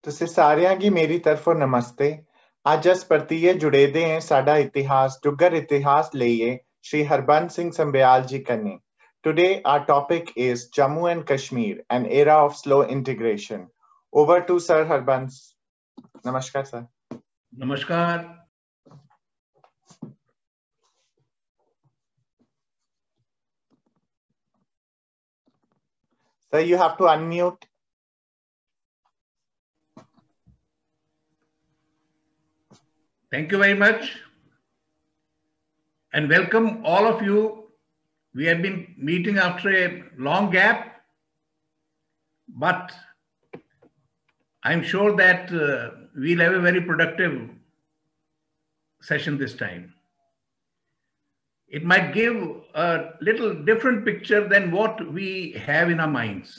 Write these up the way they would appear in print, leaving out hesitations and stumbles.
ਤੁਸੀਂ ਸਾਰਿਆਂ ਕੀ ਮੇਰੀ ਤਰਫੋਂ ਨਮਸਤੇ। ਅੱਜ ਅਸ ਪਰਤੀਏ ਜੁੜੇਦੇ हैं साडा इतिहास डुग्गर इतिहास लइए श्री हरबंस सिंह संबयाल जी कन्ने। Today our topic is Jammu and Kashmir, an era of slow integration. Over to Sir Harbans. Namaskar sir. Namaskar. Sir, you have to unmute. Thank you very much and welcome all of you. We have been meeting after a long gap, but I'm sure that we'll have a very productive session this time. It might give a little different picture than what we have in our minds,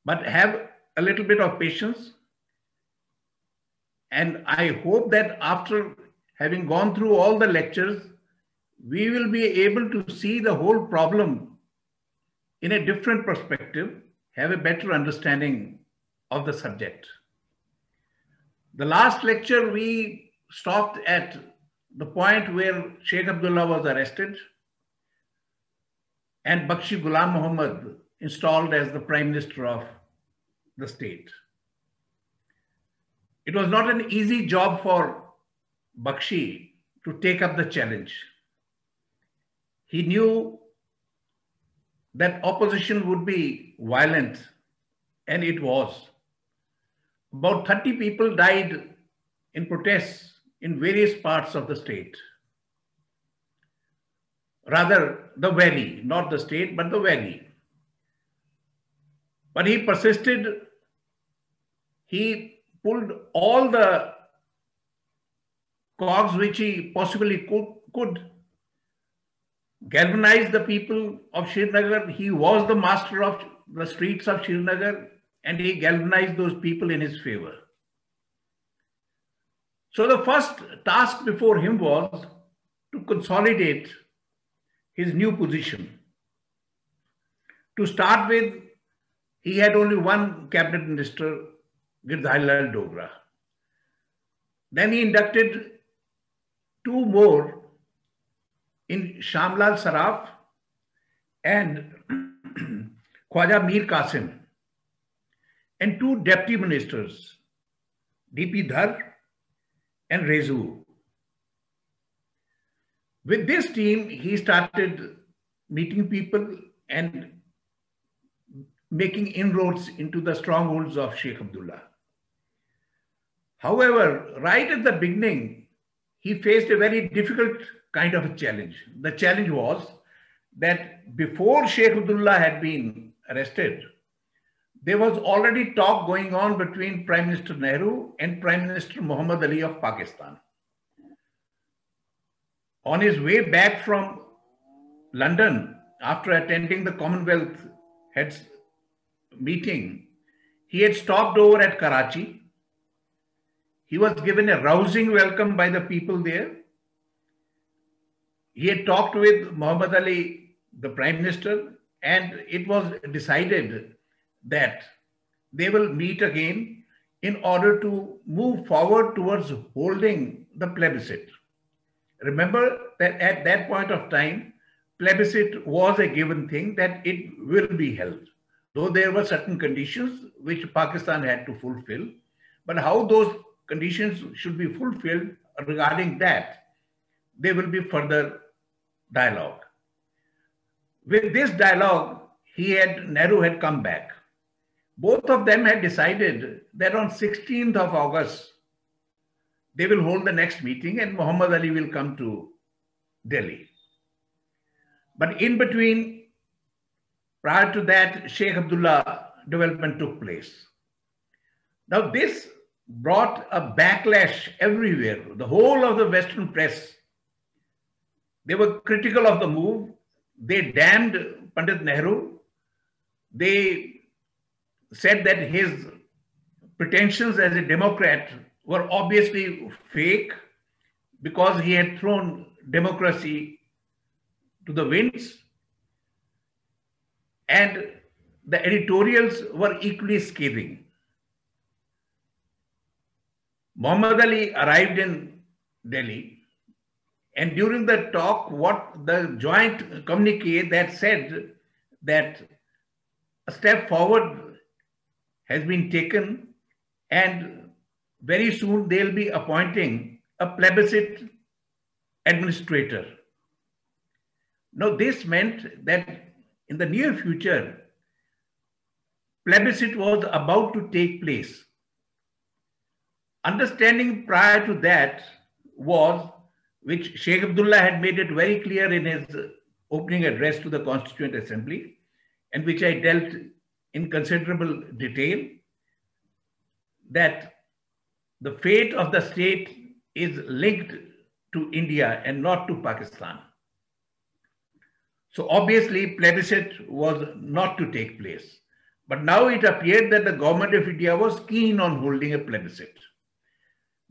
but have a little bit of patience. And I hope that after having gone through all the lectures, we will be able to see the whole problem in a different perspective, have a better understanding of the subject. The last lecture, we stopped at the point where Sheikh Abdullah was arrested and Bakshi Ghulam Muhammad installed as the Prime Minister of the state. It was not an easy job for Bakshi to take up the challenge. He knew that opposition would be violent, and it was. About 30 people died in protests in various parts of the state. Rather, the valley, not the state, but the valley. But he persisted. He pulled all the cogs which he possibly could, galvanize the people of Srinagar. He was the master of the streets of Srinagar, and he galvanized those people in his favor. So the first task before him was to consolidate his new position. To start with, he had only one cabinet minister, Girdhai Lal Dogra. Then he inducted two more in Shamlal Saraf and Khwaja Mir Qasim, and two deputy ministers, D.P. Dhar and Rezu. With this team, he started meeting people and making inroads into the strongholds of Sheikh Abdullah. However, right at the beginning, he faced a very difficult kind of a challenge. The challenge was that before Sheikh Abdullah had been arrested, there was already talk going on between Prime Minister Nehru and Prime Minister Muhammad Ali of Pakistan. On his way back from London, after attending the Commonwealth Heads meeting, he had stopped over at Karachi. He was given a rousing welcome by the people there. He had talked with Muhammad Ali, the Prime Minister, and it was decided that they will meet again in order to move forward towards holding the plebiscite. Remember that at that point of time, plebiscite was a given thing, that it will be held. Though there were certain conditions which Pakistan had to fulfill, but how those conditions should be fulfilled regarding that, there will be further dialogue. With this dialogue, Nehru had come back. Both of them had decided that on 16th of August, they will hold the next meeting and Muhammad Ali will come to Delhi. But in between, prior to that, Sheikh Abdullah development took place. Now this brought a backlash everywhere. The whole of the Western press, they were critical of the move. They damned Pandit Nehru. They said that his pretensions as a Democrat were obviously fake because he had thrown democracy to the winds. And the editorials were equally scathing. Muhammad Ali arrived in Delhi, and during the talk, what the joint communique that said that a step forward has been taken, and very soon they'll be appointing a plebiscite administrator. Now, this meant that in the near future, plebiscite was about to take place. Understanding prior to that was, which Sheikh Abdullah had made it very clear in his opening address to the Constituent Assembly, and which I dealt in considerable detail, that the fate of the state is linked to India and not to Pakistan. So obviously plebiscite was not to take place. But now it appeared that the government of India was keen on holding a plebiscite.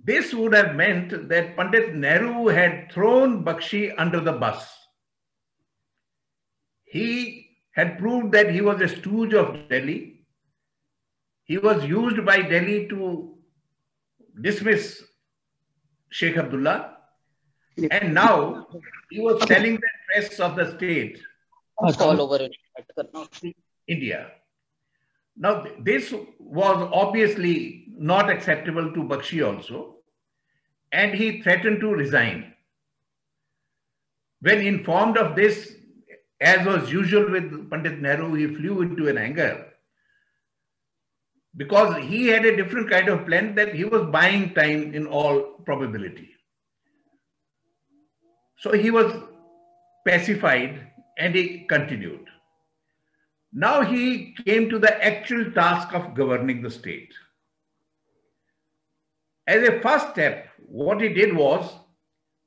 This would have meant that Pandit Nehru had thrown Bakshi under the bus. He had proved that he was a stooge of Delhi. He was used by Delhi to dismiss Sheikh Abdullah. And now he was selling the interests of the state all over India. Now, this was obviously not acceptable to Bakshi also, and he threatened to resign. When informed of this, as was usual with Pandit Nehru, he flew into an anger, because he had a different kind of plan that he was buying time in all probability. So he was pacified and he continued. Now he came to the actual task of governing the state. As a first step, what he did was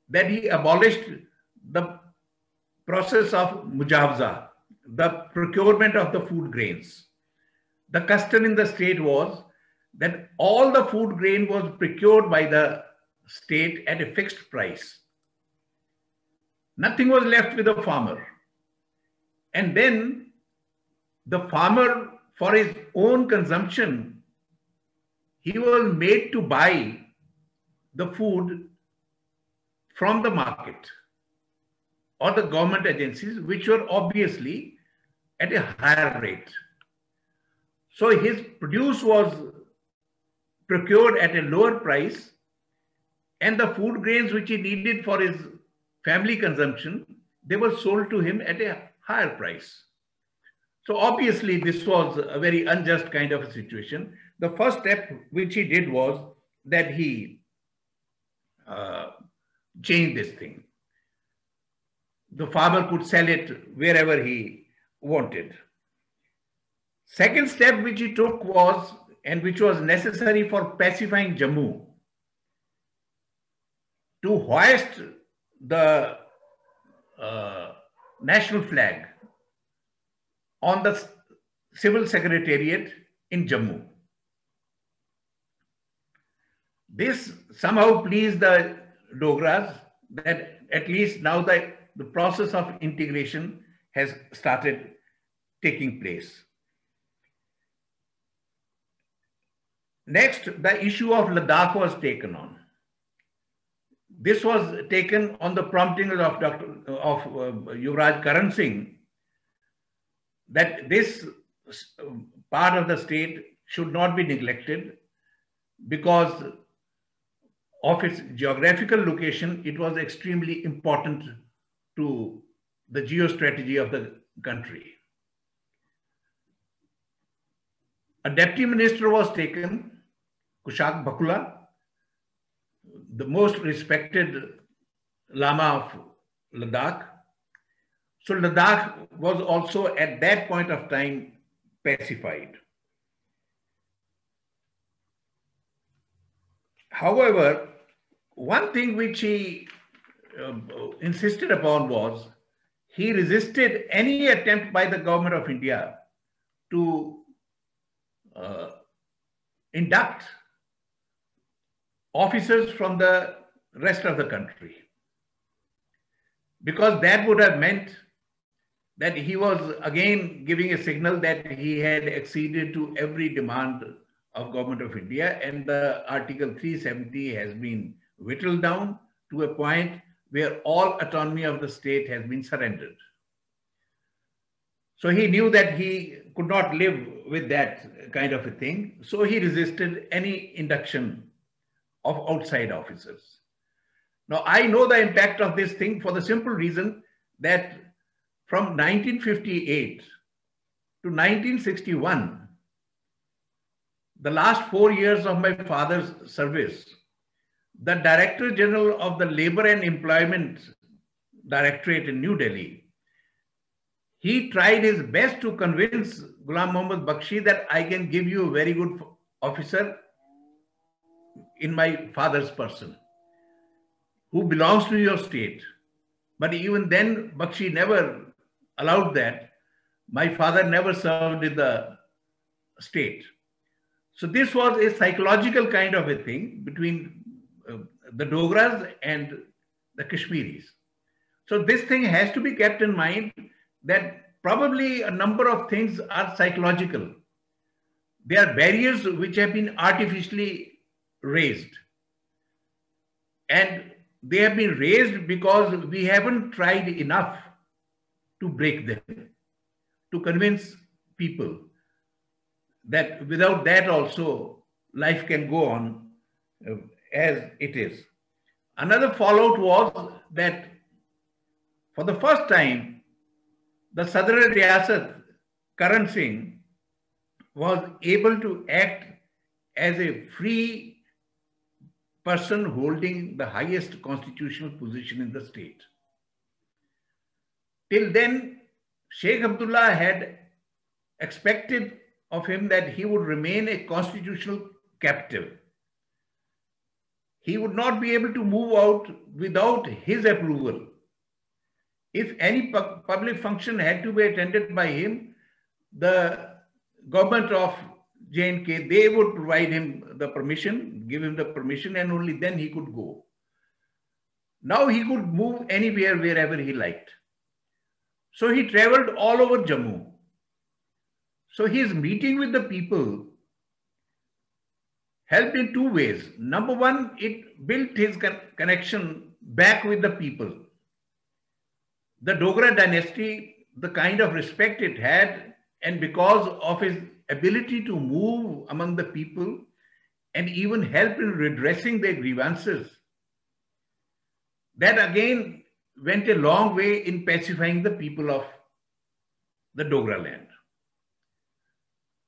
that he abolished the process of mujawza, the procurement of the food grains. The custom in the state was that all the food grain was procured by the state at a fixed price. Nothing was left with the farmer. And then the farmer, for his own consumption, he was made to buy the food from the market or the government agencies, which were obviously at a higher rate. So his produce was procured at a lower price, and the food grains which he needed for his family consumption, they were sold to him at a higher price. So obviously this was a very unjust kind of a situation. The first step which he did was that he changed this thing. The farmer could sell it wherever he wanted. Second step which he took was, and which was necessary for pacifying Jammu, to hoist the national flag on the civil secretariat in Jammu. This somehow pleased the Dogras, that at least now the process of integration has started taking place. Next, the issue of Ladakh was taken on. This was taken on the prompting of Yuvraj Karan Singh, that this part of the state should not be neglected because of its geographical location. It was extremely important to the geostrategy of the country. A deputy minister was taken, Kushak Bakula, the most respected Lama of Ladakh. So Ladakh was also at that point of time pacified. However, one thing which he insisted upon was he resisted any attempt by the government of India to induct officers from the rest of the country, because that would have meant that he was again giving a signal that he had acceded to every demand of Government of India, and the Article 370 has been whittled down to a point where all autonomy of the state has been surrendered. So he knew that he could not live with that kind of a thing. So he resisted any induction of outside officers. Now, I know the impact of this thing for the simple reason that from 1958 to 1961, the last 4 years of my father's service, the Director General of the Labor and Employment Directorate in New Delhi, he tried his best to convince Ghulam Mohammad Bakshi that I can give you a very good officer in my father's person, who belongs to your state. But even then, Bakshi never allowed that. My father never served in the state. So this was a psychological kind of a thing between the Dogras and the Kashmiris. So this thing has to be kept in mind, that probably a number of things are psychological. They are barriers which have been artificially raised. And they have been raised because we haven't tried enough to break them, to convince people that without that also life can go on as it is. Another fallout was that for the first time, the Sadr Riyasat, Karan Singh, was able to act as a free person holding the highest constitutional position in the state. Till then, Sheikh Abdullah had expected of him that he would remain a constitutional captive. He would not be able to move out without his approval. If any public function had to be attended by him, the government of J&K, they would provide him the permission, give him the permission, and only then he could go. Now he could move anywhere, wherever he liked. So he traveled all over Jammu. So his meeting with the people helped in two ways. Number one, it built his connection back with the people. The Dogra dynasty, the kind of respect it had, and because of his ability to move among the people and even help in redressing their grievances, that again went a long way in pacifying the people of the Dogra land.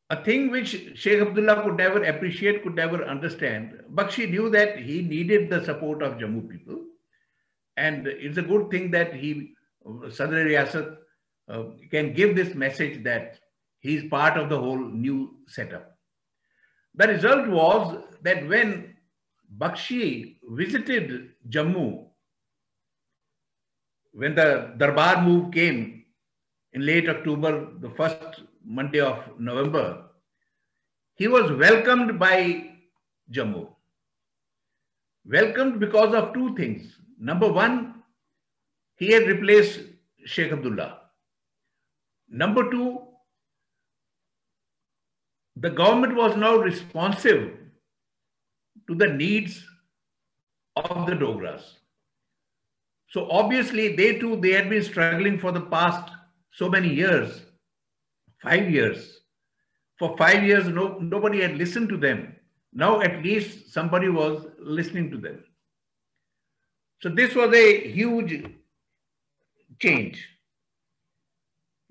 A thing which Sheikh Abdullah could never appreciate, could never understand. Bakshi knew that he needed the support of Jammu people. And it's a good thing that Sadr Riyasat can give this message that he is part of the whole new setup. The result was that when Bakshi visited Jammu, when the Darbar move came in late October, the first Monday of November, he was welcomed by Jammu. Welcomed because of two things. Number one, he had replaced Sheikh Abdullah. Number two, the government was now responsive to the needs of the Dogras. So obviously they had been struggling for the past so many years, 5 years. For 5 years, nobody had listened to them. Now at least somebody was listening to them. So this was a huge change.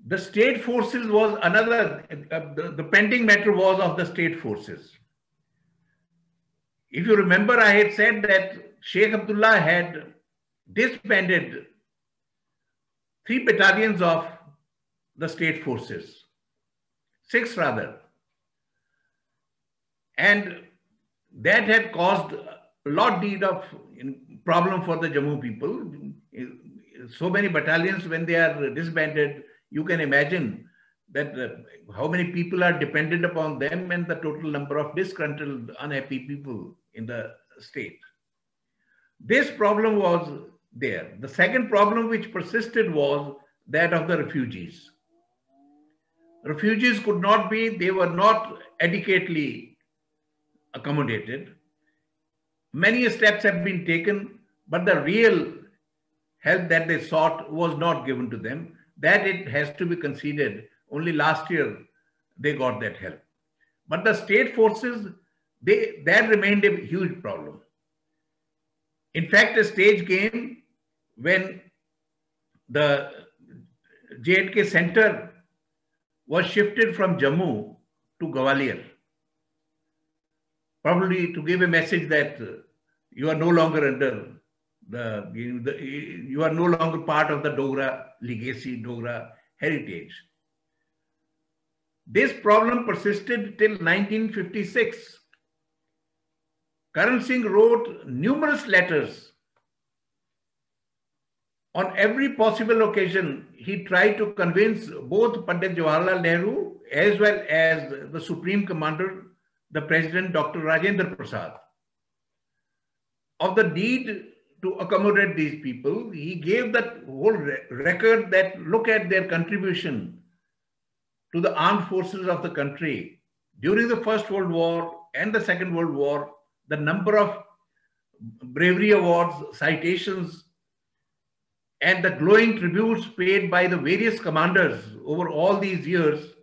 The state forces was another, the pending matter was of the state forces. If you remember, I had said that Sheikh Abdullah had disbanded 3 battalions of the state forces, 6 rather. And that had caused a lot of problem for the Jammu people. So many battalions, when they are disbanded, you can imagine that how many people are dependent upon them and the total number of disgruntled, unhappy people in the state. This problem was there. The second problem which persisted was that of the refugees. Refugees could not be, they were not adequately accommodated. Many steps have been taken, but the real help that they sought was not given to them. That it has to be conceded. Only last year they got that help. But the state forces, that remained a huge problem. In fact, a stage came when the J&K center was shifted from Jammu to Gwalior, probably to give a message that you are no longer under you are no longer part of the Dogra legacy, Dogra heritage. This problem persisted till 1956. Karan Singh wrote numerous letters. On every possible occasion, he tried to convince both Pandit Jawaharlal Nehru as well as the Supreme Commander, the President Dr. Rajendra Prasad, of the need to accommodate these people. He gave that whole record that look at their contribution to the armed forces of the country during the First World War and the Second World War, the number of bravery awards, citations, and the glowing tributes paid by the various commanders over all these years.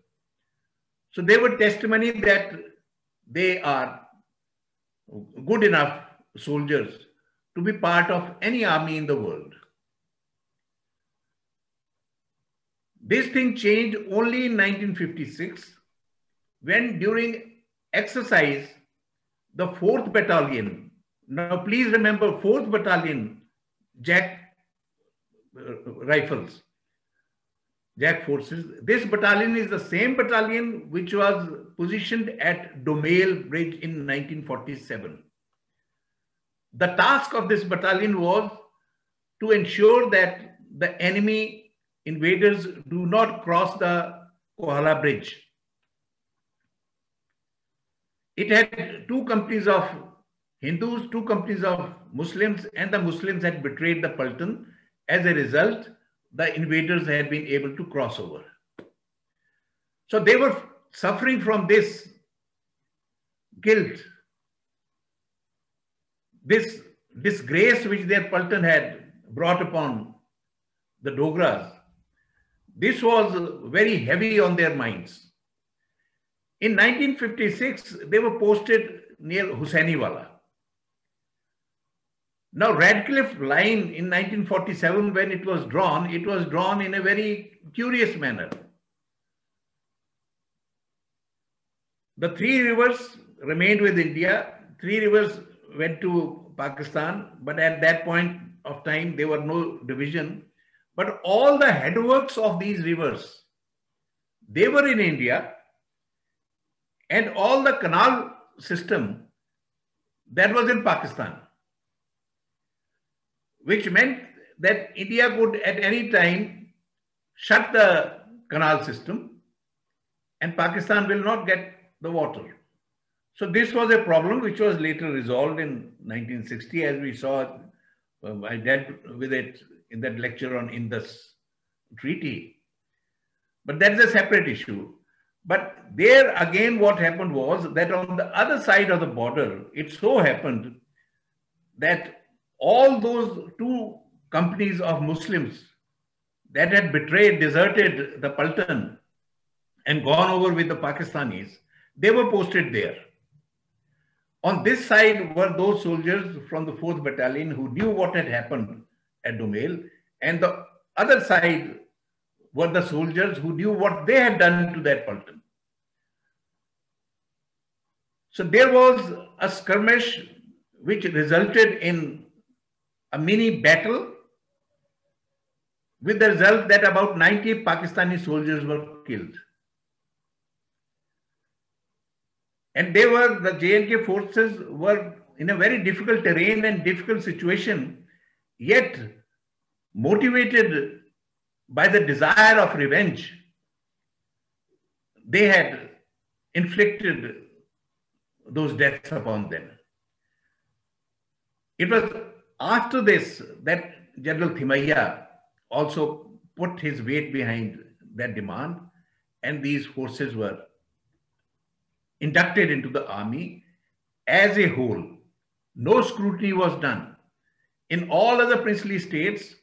So they were testimony that they are good enough soldiers to be part of any army in the world. This thing changed only in 1956 when during exercise, the 4th Battalion, now please remember 4th Battalion, Jack Rifles, Jack Forces. This battalion is the same battalion which was positioned at Domail Bridge in 1947. The task of this battalion was to ensure that the enemy invaders do not cross the Kohala Bridge. It had 2 companies of Hindus, 2 companies of Muslims, and the Muslims had betrayed the Paltan. As a result, the invaders had been able to cross over. So they were suffering from this guilt, this disgrace which their Paltan had brought upon the Dogras. This was very heavy on their minds. In 1956, they were posted near Hussainiwala. Now, Radcliffe Line in 1947, when it was drawn in a very curious manner. The 3 rivers remained with India. 3 rivers went to Pakistan, but at that point of time, there were no division. But all the headworks of these rivers, they were in India, and all the canal system, that was in Pakistan, which meant that India could at any time shut the canal system and Pakistan will not get the water. So this was a problem which was later resolved in 1960, as we saw. I dealt with it in that lecture on Indus Treaty. But that's a separate issue. But there again, what happened was that on the other side of the border, it so happened that all those 2 companies of Muslims that had betrayed, deserted the Paltan and gone over with the Pakistanis, they were posted there. On this side were those soldiers from the 4th Battalion who knew what had happened at Domail, and the other side were the soldiers who knew what they had done to that Paltan. So there was a skirmish which resulted in a mini battle, with the result that about 90 Pakistani soldiers were killed. And the J&K forces were in a very difficult terrain and difficult situation, yet motivated by the desire of revenge, they had inflicted those deaths upon them. It was after this that General Thimayya also put his weight behind that demand, and these forces were inducted into the army, as a whole. No scrutiny was done. In all other princely states,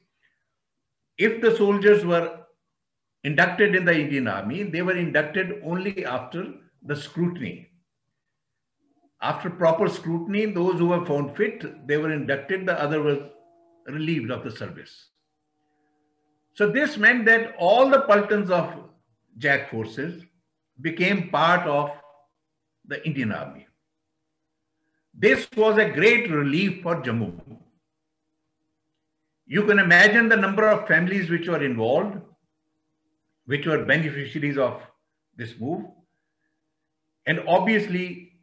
if the soldiers were inducted in the Indian Army, they were inducted only after the scrutiny. After proper scrutiny, those who were found fit, they were inducted, the other was relieved of the service. So this meant that all the Paltans of Jack forces became part of the Indian Army. This was a great relief for Jammu. You can imagine the number of families which were involved, which were beneficiaries of this move. And obviously,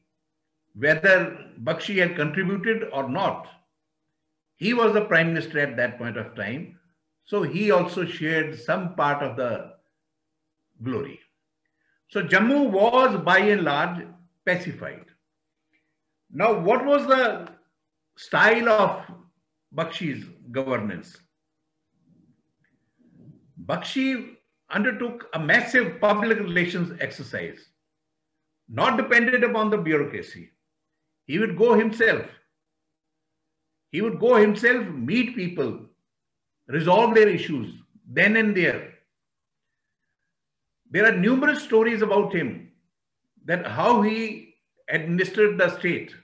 whether Bakshi had contributed or not, he was the prime minister at that point of time. So he also shared some part of the glory. So Jammu was by and large pacified. Now, what was the style of Bakshi's governance? Bakshi undertook a massive public relations exercise, not dependent upon the bureaucracy. He would go himself. He would go himself, meet people, resolve their issues then and there. There are numerous stories about him, that how he administered the state.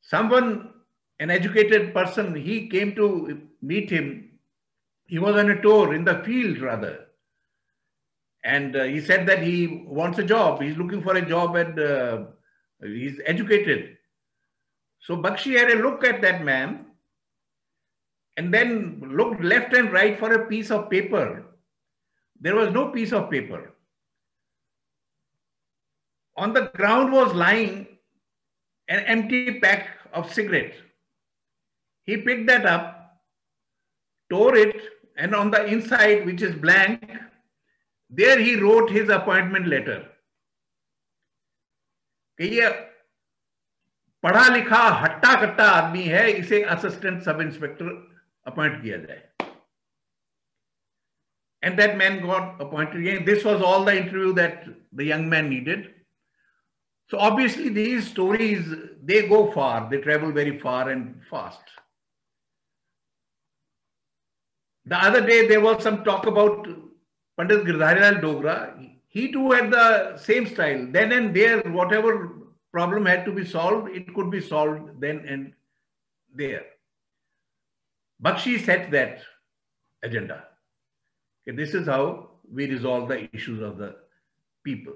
Someone, an educated person, he came to meet him. He was on a tour in the field rather. And he said that he wants a job. He's looking for a job and he's educated. So Bakshi had a look at that man and then looked left and right for a piece of paper. There was no piece of paper. On the ground was lying an empty pack of cigarette. He picked that up, tore it, and on the inside, which is blank, there he wrote his appointment letter. कि ये पढ़ा लिखा हट्टा कट्टा आदमी है, इसे assistant sub inspector appoint किया जाए. And that man got appointed again. This was all the interview that the young man needed. So obviously these stories, they go far, they travel very far and fast. The other day there was some talk about Pandit Girdharilal Dogra. He too had the same style. Then and there, whatever problem had to be solved, it could be solved then and there. Bakshi set that agenda. Okay, this is how we resolve the issues of the people.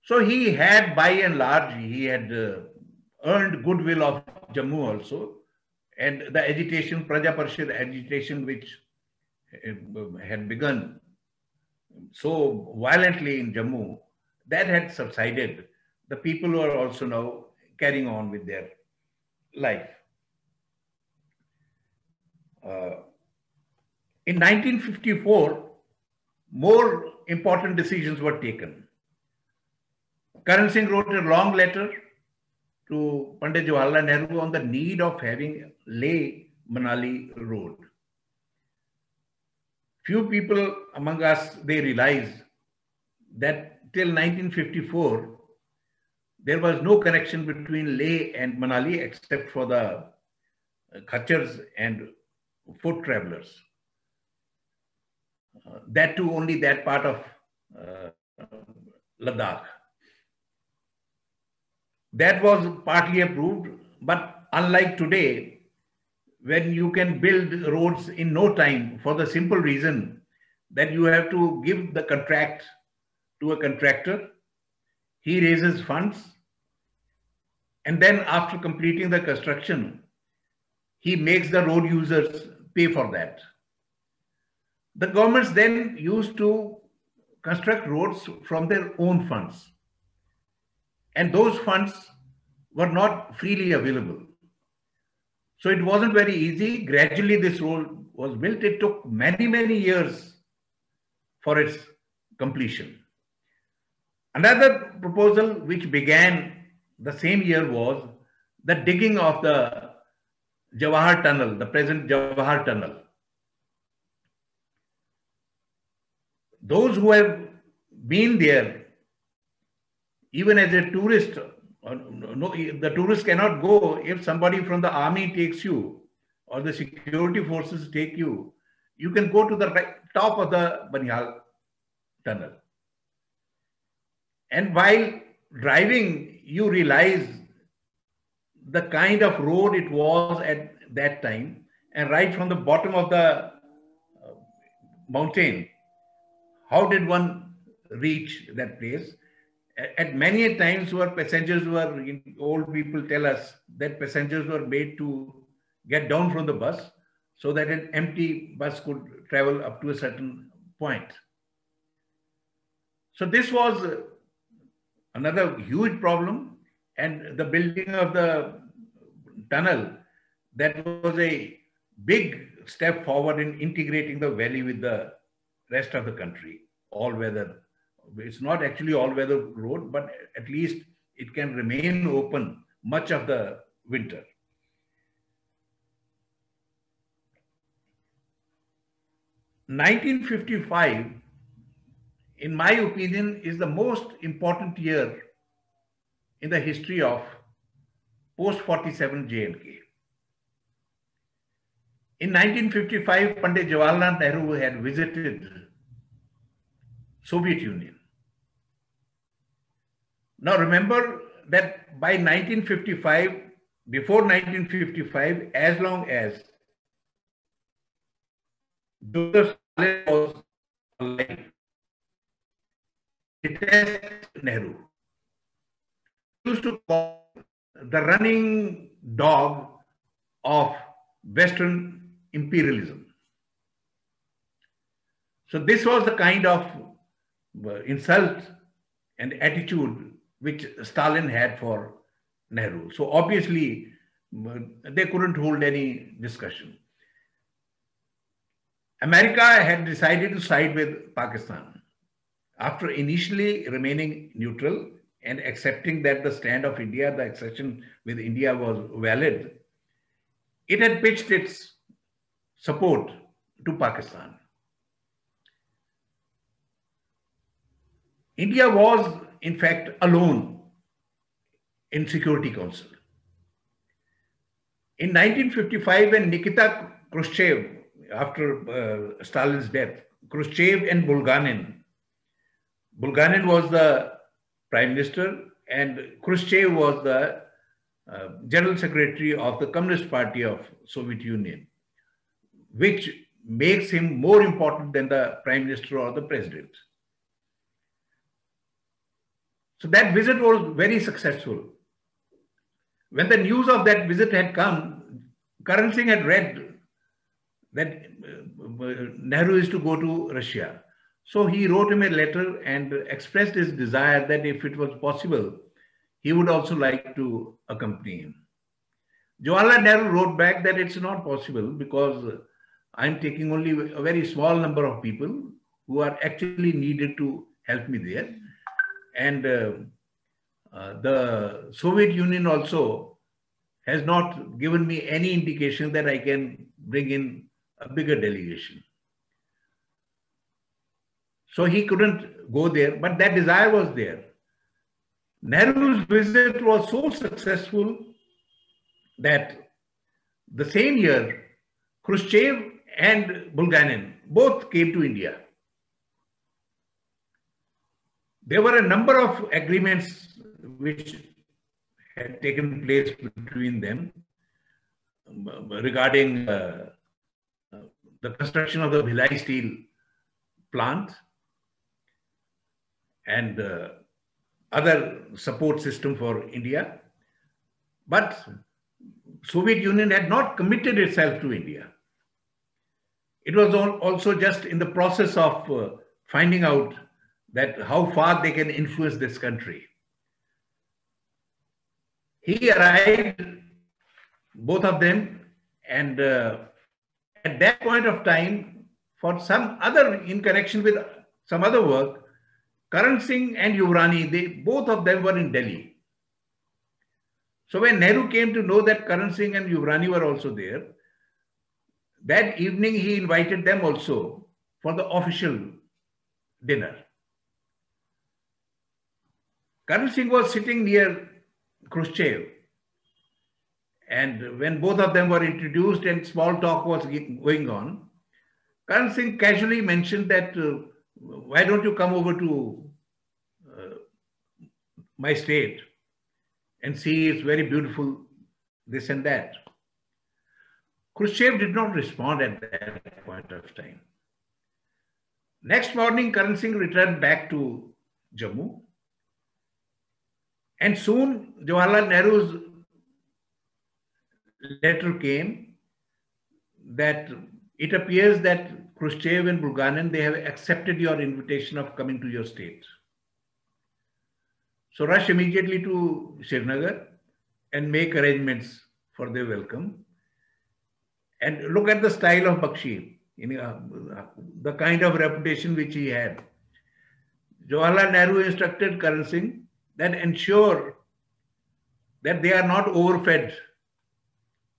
So he had, by and large, he had earned goodwill of Jammu also. And the agitation, Praja Parishad agitation, which had begun so violently in Jammu, that had subsided. The people were also now carrying on with their life. In 1954, more important decisions were taken. Karan Singh wrote a long letter to Pandit Jawaharlal Nehru on the need of having Leh-Manali road. Few people among us, they realized that till 1954, there was no connection between Leh and Manali except for the Khachars and foot travelers. That too, only that part of Ladakh. That was partly approved, but unlike today, when you can build roads in no time for the simple reason that you have to give the contract to a contractor, he raises funds, and then after completing the construction, he makes the road users pay for that. The governments then used to construct roads from their own funds. And those funds were not freely available. So it wasn't very easy. Gradually this road was built. It took many, many years for its completion. Another proposal which began the same year was the digging of the Jawahar Tunnel, the present Jawahar Tunnel. Those who have been there, even as a tourist no, the tourists cannot go if somebody from the army takes you or the security forces take you. You can go to the top of the Banial tunnel. And while driving, you realize the kind of road it was at that time, and right from the bottom of the mountain, how did one reach that place? At many times where passengers were, old people tell us that passengers were made to get down from the bus so that an empty bus could travel up to a certain point. So this was another huge problem, and the building of the tunnel, that was a big step forward in integrating the valley with the rest of the country, all weather. It's not actually all weather road, but at least it can remain open much of the winter. (1955), in my opinion, is the most important year in the history of post-47 J&K. In 1955, Pandit Jawaharlal Nehru had visited Soviet Union. Now remember that by 1955, before 1955, as long as Joseph Stalin was alive, detested Nehru. He used to call the running dog of Western imperialism. So this was the kind of insult and attitude which Stalin had for Nehru. So obviously they couldn't hold any discussion. America had decided to side with Pakistan after initially remaining neutral and accepting that the stand of India, the accession with India, was valid. It had pitched its support to Pakistan. India was, in fact, alone in Security Council. In 1955, when Nikita Khrushchev, after Stalin's death, Khrushchev and Bulganin was the Prime Minister and Khrushchev was the General Secretary of the Communist Party of Soviet Union, which makes him more important than the Prime Minister or the President. So that visit was very successful. When the news of that visit had come, Karan Singh had read that Nehru is to go to Russia. So he wrote him a letter and expressed his desire that if it was possible, he would also like to accompany him. Jawaharlal Nehru wrote back that it's not possible because I'm taking only a very small number of people who are actually needed to help me there. And the Soviet Union also has not given me any indication that I can bring in a bigger delegation. So he couldn't go there, but that desire was there. Nehru's visit was so successful that the same year, Khrushchev and Bulganin both came to India. There were a number of agreements which had taken place between them regarding the construction of the Bhilai steel plant and other support system for India. But Soviet Union had not committed itself to India. It was also just in the process of finding out that how far they can influence this country. He arrived, both of them, and at that point of time, for some other, in connection with some other work, Karan Singh and Yuvrani, both of them were in Delhi. So when Nehru came to know that Karan Singh and Yuvrani were also there, that evening he invited them also for the official dinner. Karan Singh was sitting near Khrushchev. And when both of them were introduced and small talk was going on, Karan Singh casually mentioned that, why don't you come over to my state and see it's very beautiful, this and that. Khrushchev did not respond at that point of time. Next morning, Karan Singh returned back to Jammu. And soon, Jawaharlal Nehru's letter came that it appears that Khrushchev and Bulganin, they have accepted your invitation of coming to your state. So rush immediately to Srinagar and make arrangements for their welcome. And look at the style of Bakshi, the kind of reputation which he had. Jawaharlal Nehru instructed Karan Singh that ensure that they are not overfed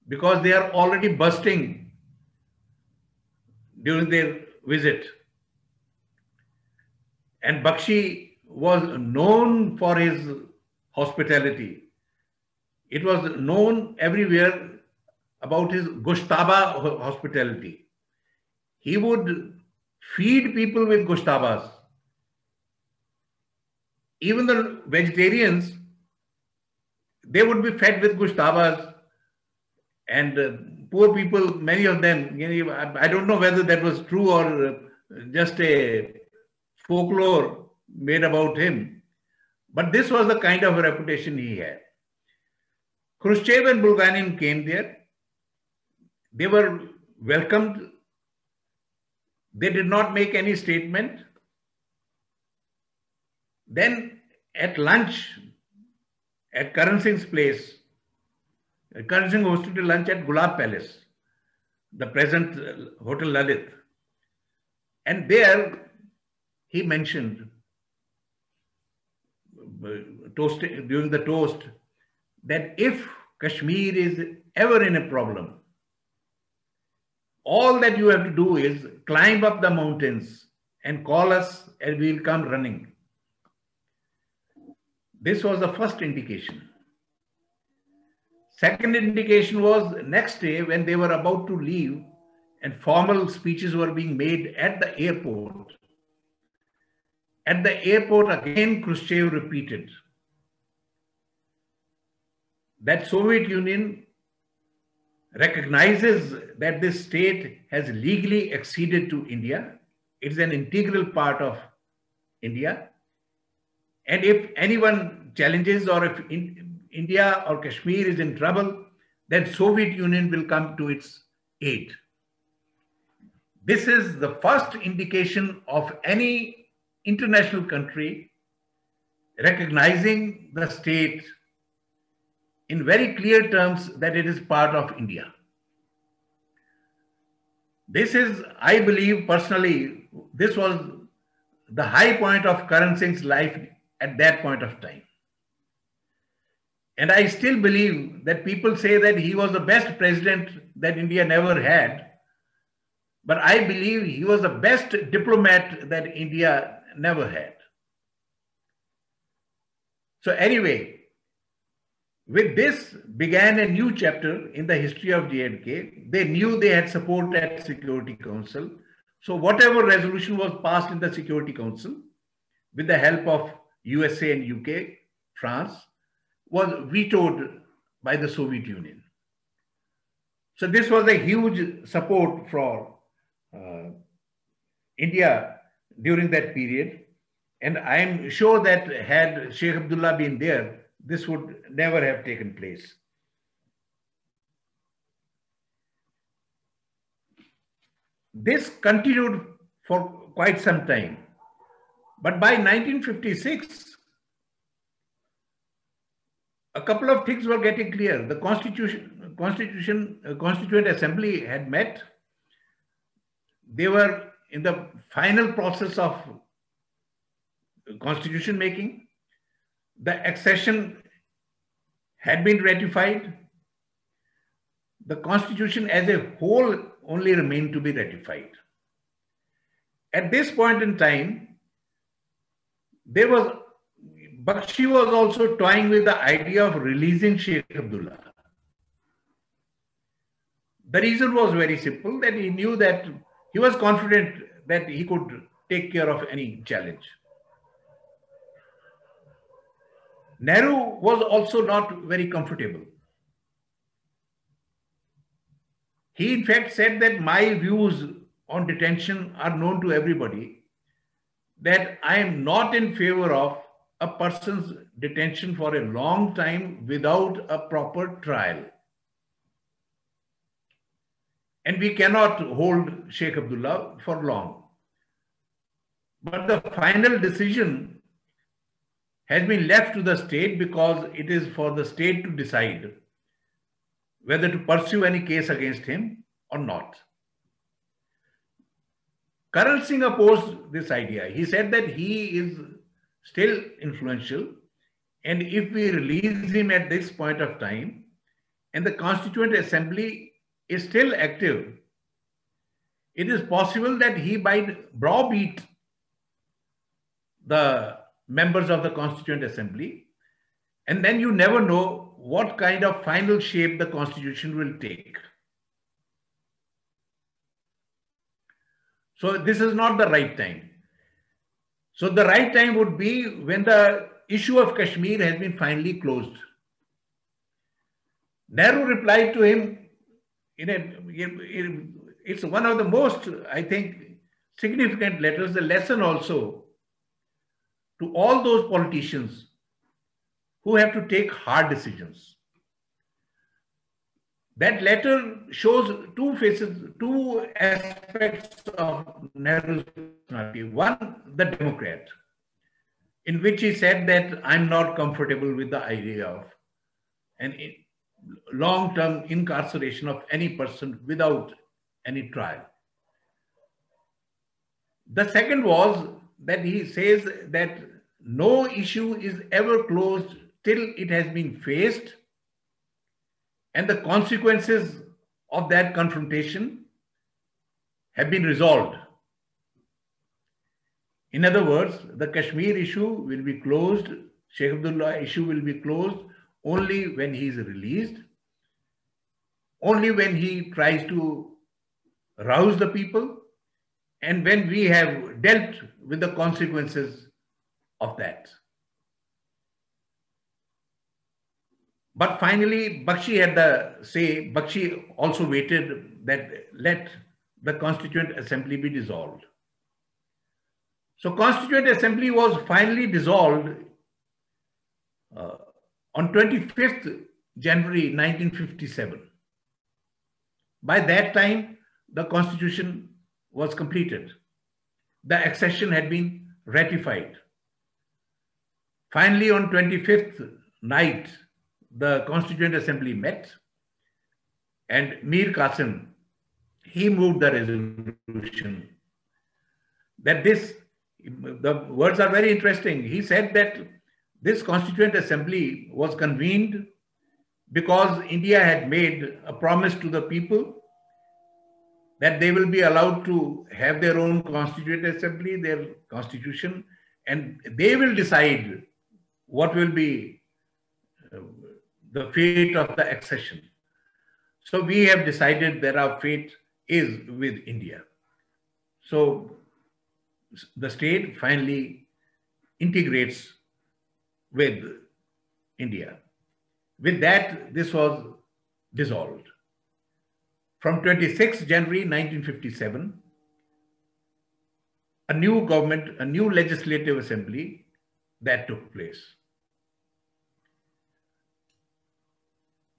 because they are already bursting during their visit. And Bakshi was known for his hospitality. It was known everywhere about his Gushtaba hospitality. He would feed people with Gushtabas. Even the vegetarians, they would be fed with Gushtabas, and poor people, many of them, I don't know whether that was true or just a folklore made about him, but this was the kind of reputation he had. Khrushchev and Bulganin came there. They were welcomed. They did not make any statement. Then at lunch at Karan Singh's place, Karan Singh hosted a lunch at Gulab Palace, the present Hotel Lalit. And there he mentioned during the toast that if Kashmir is ever in a problem, all that you have to do is climb up the mountains and call us and we'll come running. This was the first indication. Second indication was next day when they were about to leave and formal speeches were being made at the airport. At the airport again, Khrushchev repeated that Soviet Union recognizes that this state has legally acceded to India. It's an integral part of India. And if anyone challenges or if India or Kashmir is in trouble, then Soviet Union will come to its aid. This is the first indication of any international country recognizing the state in very clear terms that it is part of India. This is, I believe personally, this was the high point of Karan Singh's life at that point of time. And I still believe that people say that he was the best president that India never had. But I believe he was the best diplomat that India never had. So anyway, with this began a new chapter in the history of J&K. They knew they had support at Security Council. So whatever resolution was passed in the Security Council, with the help of USA and UK, France, was vetoed by the Soviet Union. So this was a huge support for India during that period. And I'm sure that had Sheikh Abdullah been there, this would never have taken place. This continued for quite some time. But by 1956, a couple of things were getting clear. The Constituent Assembly had met. They were in the final process of constitution making. The accession had been ratified. The constitution as a whole only remained to be ratified. At this point in time, there was Bakshi was also toying with the idea of releasing Sheikh Abdullah. The reason was very simple, that he knew that he was confident that he could take care of any challenge. Nehru was also not very comfortable. He in fact said that my views on detention are known to everybody, that I am not in favor of a person's detention for a long time without a proper trial. And we cannot hold Sheikh Abdullah for long. But the final decision has been left to the state, because it is for the state to decide whether to pursue any case against him or not. Karan Singh opposed this idea. He said that he is still influential, and if we release him at this point of time and the Constituent Assembly is still active, it is possible that he might browbeat the members of the Constituent Assembly, and then you never know what kind of final shape the Constitution will take. So this is not the right time. So the right time would be when the issue of Kashmir has been finally closed. Nehru replied to him it's one of the most, I think, significant letters, a lesson also to all those politicians who have to take hard decisions. That letter shows two faces, two aspects of Nehru's personality. One, the Democrat, in which he said that I'm not comfortable with the idea of an long-term incarceration of any person without any trial. The second was that he says that no issue is ever closed till it has been faced and the consequences of that confrontation have been resolved. In other words, the Kashmir issue will be closed, Sheikh Abdullah issue will be closed only when he is released, only when he tries to rouse the people, and when we have dealt with the consequences of that. But finally, Bakshi had the say. Bakshi also waited that let the Constituent Assembly be dissolved. So Constituent Assembly was finally dissolved on 25th January 1957. By that time, the Constitution was completed. The accession had been ratified. Finally, on 25th night, the Constituent Assembly met, and Mir Qasim, he moved the resolution that the words are very interesting. He said that this Constituent Assembly was convened because India had made a promise to the people that they will be allowed to have their own Constituent Assembly, their constitution, and they will decide what will be the fate of the accession. So we have decided that our fate is with India. So the state finally integrates with India. With that, this was dissolved. From 26 January 1957, a new government, a new legislative assembly that took place.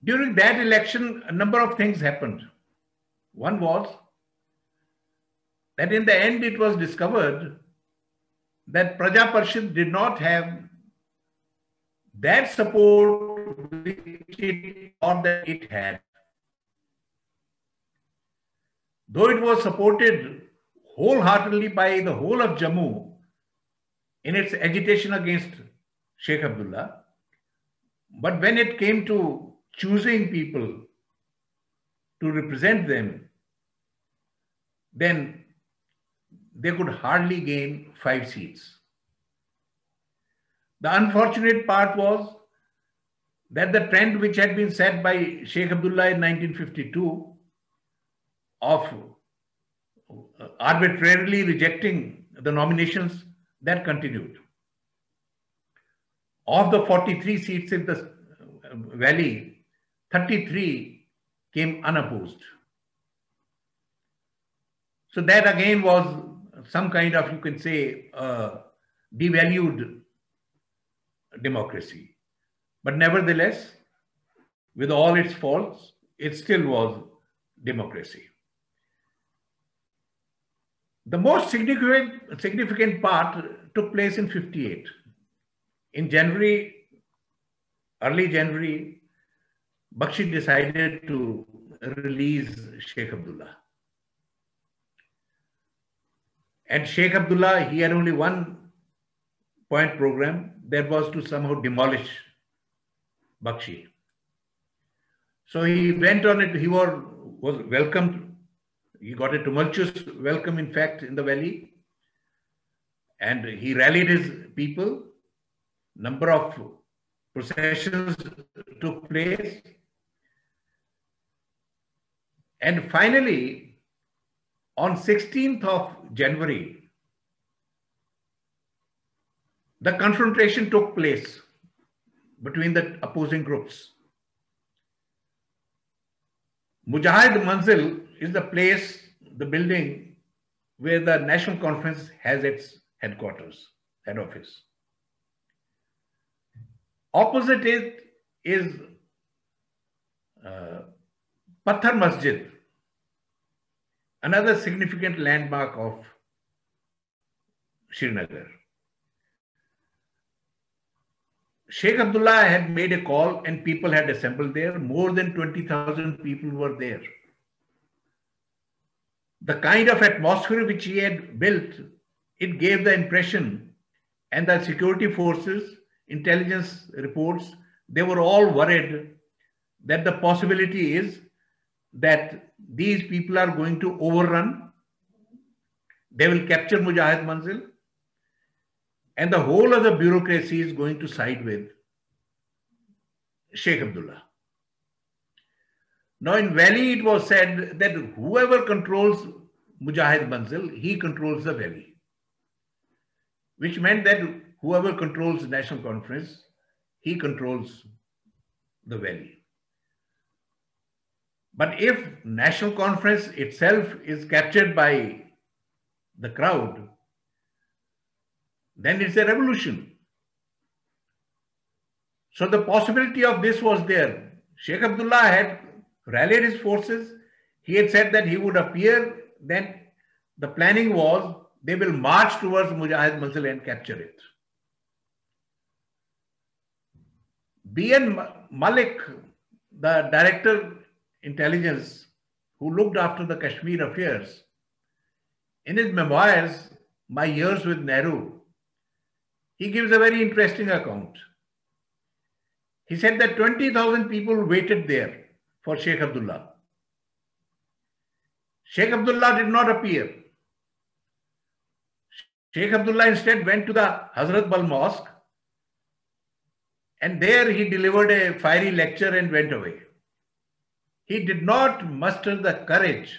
During that election, a number of things happened. One was that in the end it was discovered that Praja Parishad did not have that support which it thought that it had. Though it was supported wholeheartedly by the whole of Jammu in its agitation against Sheikh Abdullah, but when it came to choosing people to represent them, then they could hardly gain 5 seats. The unfortunate part was that the trend which had been set by Sheikh Abdullah in 1952 of arbitrarily rejecting the nominations, that continued. Of the 43 seats in the valley, 33 came unopposed. So that again was some kind of, you can say, devalued democracy. But nevertheless, with all its faults, it still was democracy. The most significant part took place in 58. In January, early January, Bakshi decided to release Sheikh Abdullah. And Sheikh Abdullah, he had only one point program, that was to somehow demolish Bakshi. So he went on it, he was welcomed, he got a tumultuous welcome, in fact, in the valley. And he rallied his people, number of processions took place. And finally, on 16th of January, the confrontation took place between the opposing groups. Mujahid Manzil is the place, the building where the National Conference has its headquarters, head office. Opposite it is Pathar Masjid, another significant landmark of Srinagar. Sheikh Abdullah had made a call and people had assembled there. More than 20,000 people were there. The kind of atmosphere which he had built, it gave the impression, and the security forces, intelligence reports, they were all worried that the possibility is that these people are going to overrun, they will capture Mujahid Manzil, and the whole of the bureaucracy is going to side with Sheikh Abdullah. Now in Valley, it was said that whoever controls Mujahid Manzil, he controls the Valley, which meant that whoever controls the National Conference, he controls the Valley. But if National Conference itself is captured by the crowd, then it's a revolution. So the possibility of this was there. Sheikh Abdullah had rallied his forces. He had said that he would appear. Then the planning was they will march towards Mujahid Manzil and capture it. B.N. Malik, the director intelligence who looked after the Kashmir affairs, in his memoirs, My Years with Nehru, he gives a very interesting account. He said that 20,000 people waited there for Sheikh Abdullah. Sheikh Abdullah did not appear. Sheikh Abdullah instead went to the Hazrat Bal Mosque, and there he delivered a fiery lecture and went away. He did not muster the courage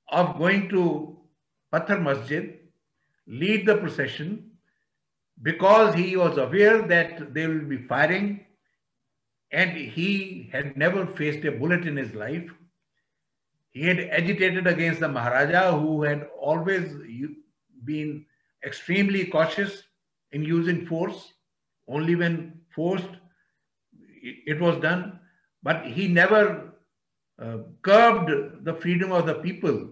of going to Pathar Masjid, lead the procession, because he was aware that they will be firing, and he had never faced a bullet in his life. He had agitated against the Maharaja, who had always been extremely cautious in using force. Only when forced, it was done. But he never curbed the freedom of the people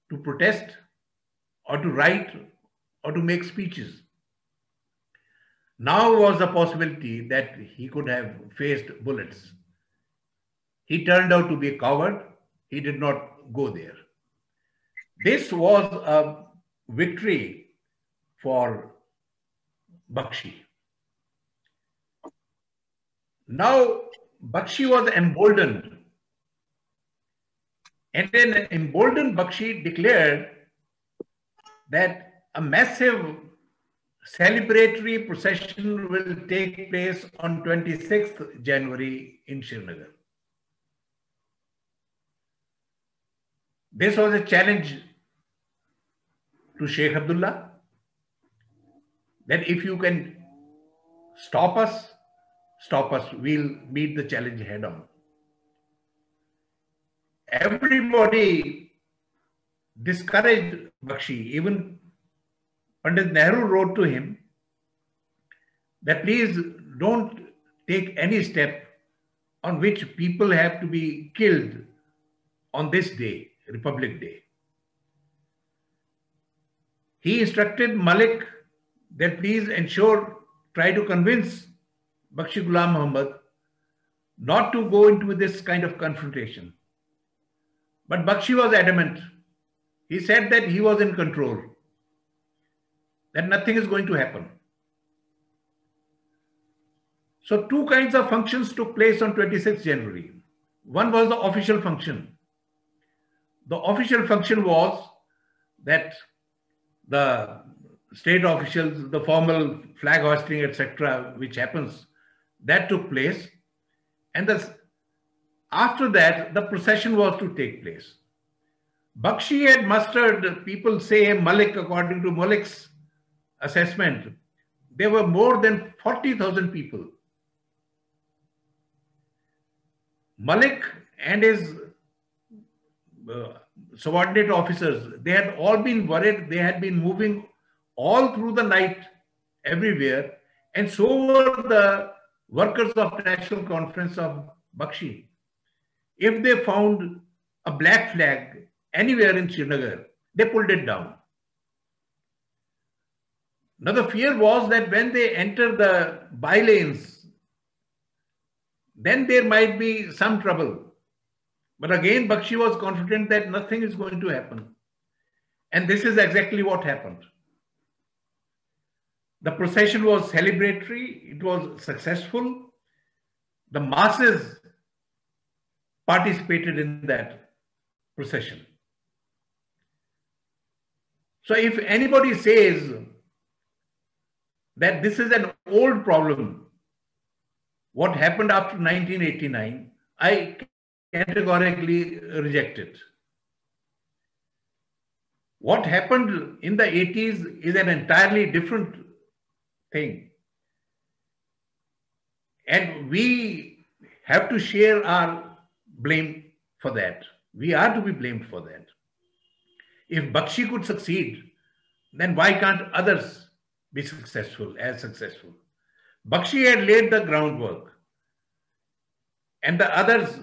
to protest or to write or to make speeches. Now was the possibility that he could have faced bullets. He turned out to be a coward. He did not go there. This was a victory for Bakshi. Now, Bakshi was emboldened, and then emboldened Bakshi declared that a massive celebratory procession will take place on 26th January in Srinagar. This was a challenge to Sheikh Abdullah that if you can stop us, we'll meet the challenge head on. Everybody discouraged Bakshi. Even Pandit Nehru wrote to him that please don't take any step on which people have to be killed on this day, Republic Day. He instructed Malik that please try to convince Bakshi Ghulam Muhammad not to go into this kind of confrontation. But Bakshi was adamant. He said that he was in control, that nothing is going to happen. So two kinds of functions took place on 26th January. One was the official function. The official function was that the state officials, the formal flag hoisting, etc., which happens, that took place. And after that, the procession was to take place. Bakshi had mustered, people say Malik, according to Malik's assessment, there were more than 40,000 people. Malik and his subordinate officers, they had all been worried. They had been moving all through the night everywhere. And so were the workers of National Conference of Bakshi. If they found a black flag anywhere in Srinagar, they pulled it down. Now the fear was that when they enter the bylanes, then there might be some trouble. But again, Bakshi was confident that nothing is going to happen. And this is exactly what happened. The procession was celebratory. It was successful. The masses participated in that procession. So if anybody says that this is an old problem, what happened after 1989, I categorically reject it. What happened in the 80s is an entirely different thing. And we have to share our blame for that. We are to be blamed for that. If Bakshi could succeed, then why can't others be successful, as successful? Bakshi had laid the groundwork, and the others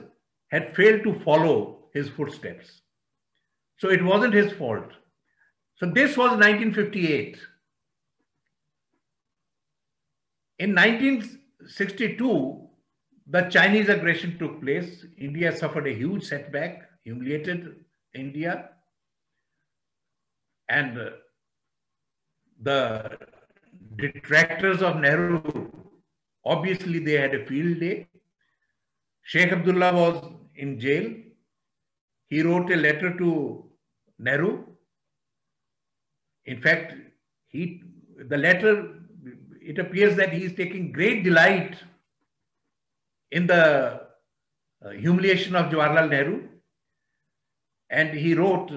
had failed to follow his footsteps. So it wasn't his fault. So this was 1958. In 1962, the Chinese aggression took place. India suffered a huge setback, humiliated India. And the detractors of Nehru, obviously they had a field day. Sheikh Abdullah was in jail. He wrote a letter to Nehru. In fact, the letter, it appears that he is taking great delight in the humiliation of Jawaharlal Nehru. And he wrote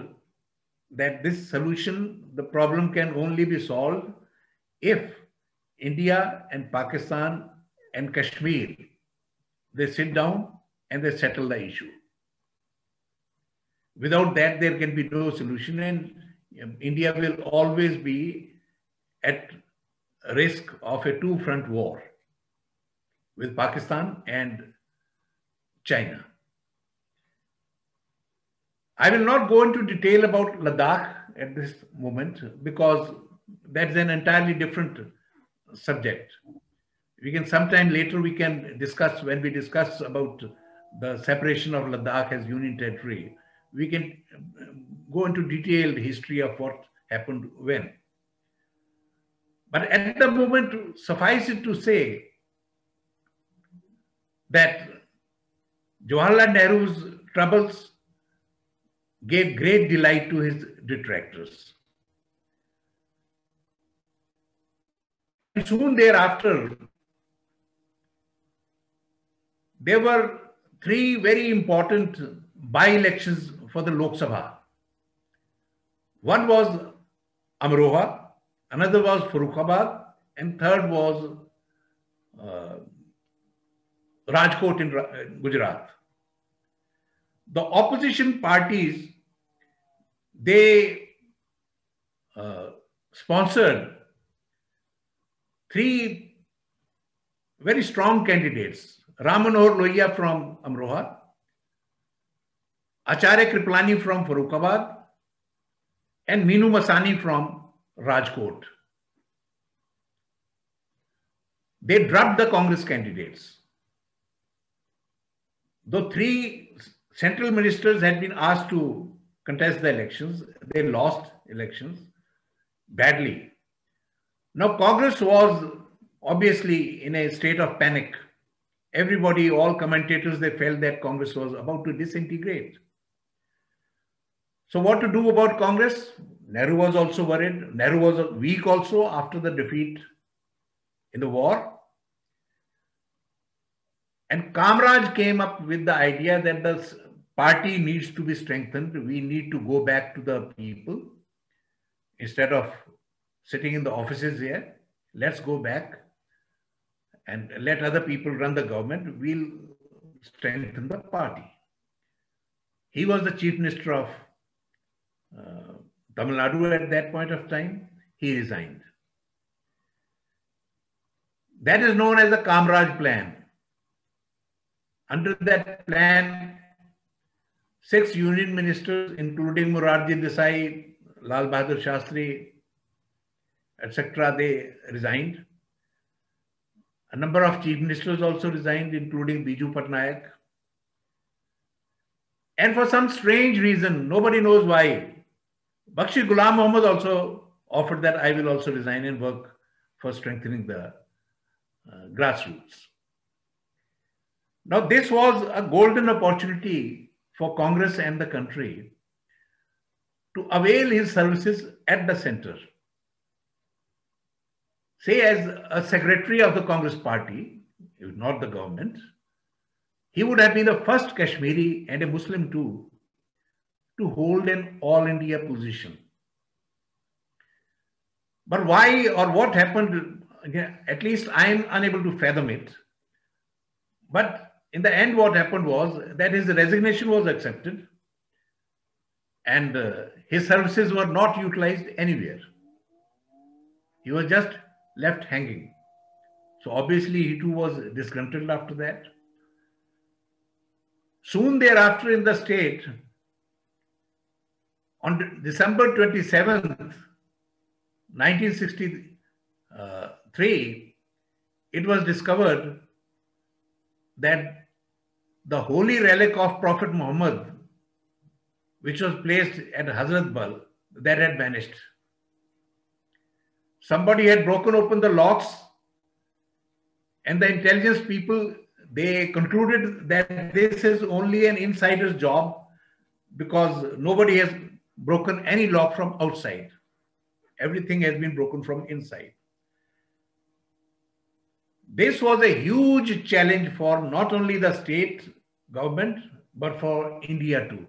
that this solution, the problem can only be solved if India and Pakistan and Kashmir, they sit down and they settle the issue. Without that, there can be no solution, and India will always be at risk of a two-front war with Pakistan and China. I will not go into detail about Ladakh at this moment because that's an entirely different subject. We can sometime later we can discuss, when we discuss about the separation of Ladakh as union territory, we can go into detailed history of what happened when. But at the moment, suffice it to say that Jawaharlal Nehru's troubles gave great delight to his detractors. soon thereafter, there were three very important by-elections for the Lok Sabha. One was Amroha, another was Farrukhabad, and third was Rajkot in Gujarat. The opposition parties, they sponsored three very strong candidates. Ram Manohar Lohia from Amroha, Acharya Kripalani from Farrukhabad, and Meenu Masani from Rajkot. They drubbed the Congress candidates. Though three central ministers had been asked to contest the elections, they lost elections badly. Now, Congress was obviously in a state of panic. Everybody, all commentators, they felt that Congress was about to disintegrate. So what to do about Congress? Nehru was also worried. Nehru was weak also after the defeat in the war. And Kamraj came up with the idea that the party needs to be strengthened. We need to go back to the people. Instead of sitting in the offices here, let's go back and let other people run the government. We'll strengthen the party. He was the chief minister of Tamil Nadu at that point of time. He resigned. That is known as the Kamraj plan. Under that plan, 6 union ministers, including Morarji Desai, Lal Bahadur Shastri, etc., they resigned. A number of chief ministers also resigned, including Biju Patnaik. And for some strange reason, nobody knows why, Bakshi Ghulam Muhammad also offered that I will also resign and work for strengthening the grassroots. Now, this was a golden opportunity for Congress and the country to avail his services at the center. Say, as a secretary of the Congress party, not the government, he would have been the first Kashmiri and a Muslim too to hold an all India position. But why or what happened, at least I am unable to fathom it. But in the end, what happened was that his resignation was accepted and his services were not utilized anywhere. He was just left hanging. So obviously he too was disgruntled after that. Soon thereafter in the state, on December 27th, 1963, it was discovered that the holy relic of Prophet Muhammad, which was placed at Hazrat Bal, that had vanished. Somebody had broken open the locks, and the intelligence people, they concluded that this is only an insider's job because nobody has broken any lock from outside. Everything has been broken from inside. This was a huge challenge for not only the state government, but for India too.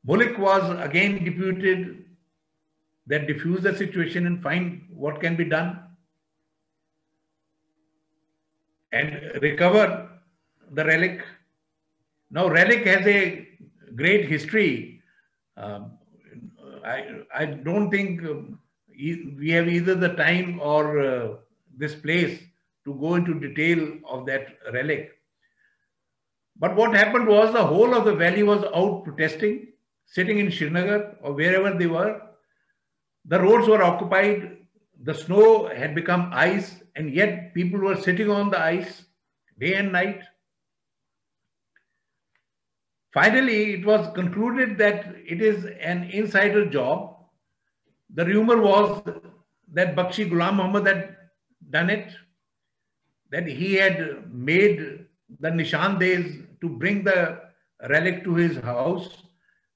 Mullik was again deputed that diffuse the situation and find what can be done and recover the relic. Now, relic has a great history. I don't think we have either the time or this place to go into detail of that relic. But what happened was the whole of the valley was out protesting, sitting in Srinagar or wherever they were. The roads were occupied, the snow had become ice, and yet people were sitting on the ice day and night. Finally, it was concluded that it is an insider job. The rumor was that Bakshi Ghulam Muhammad had done it, that he had made the Nishan days to bring the relic to his house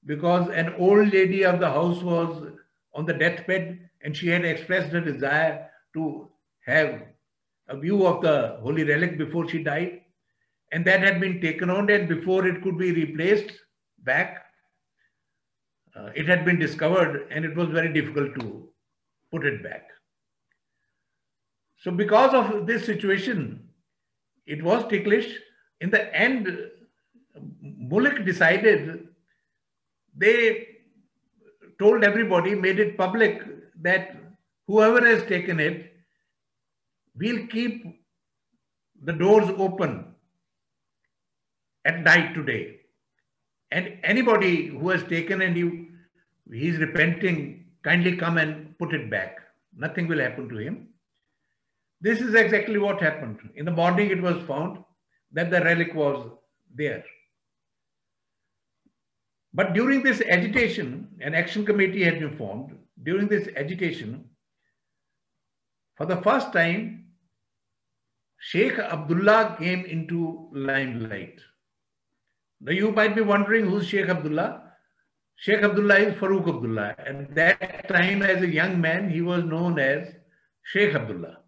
because an old lady of the house was on the deathbed and she had expressed her desire to have a view of the holy relic before she died, and that had been taken on, and before it could be replaced back, it had been discovered, and it was very difficult to put it back. So because of this situation, it was ticklish. In the end, Mulk decided, they told everybody, made it public, that whoever has taken it, we'll keep the doors open at night today. And anybody who has taken and he's repenting, kindly come and put it back. Nothing will happen to him. This is exactly what happened. In the morning, it was found that the relic was there. But during this agitation, an action committee had been formed. During this agitation, for the first time, Sheikh Abdullah came into limelight. Now you might be wondering, who's Sheikh Abdullah? Sheikh Abdullah is Farooq Abdullah. At that time, as a young man, he was known as Sheikh Abdullah.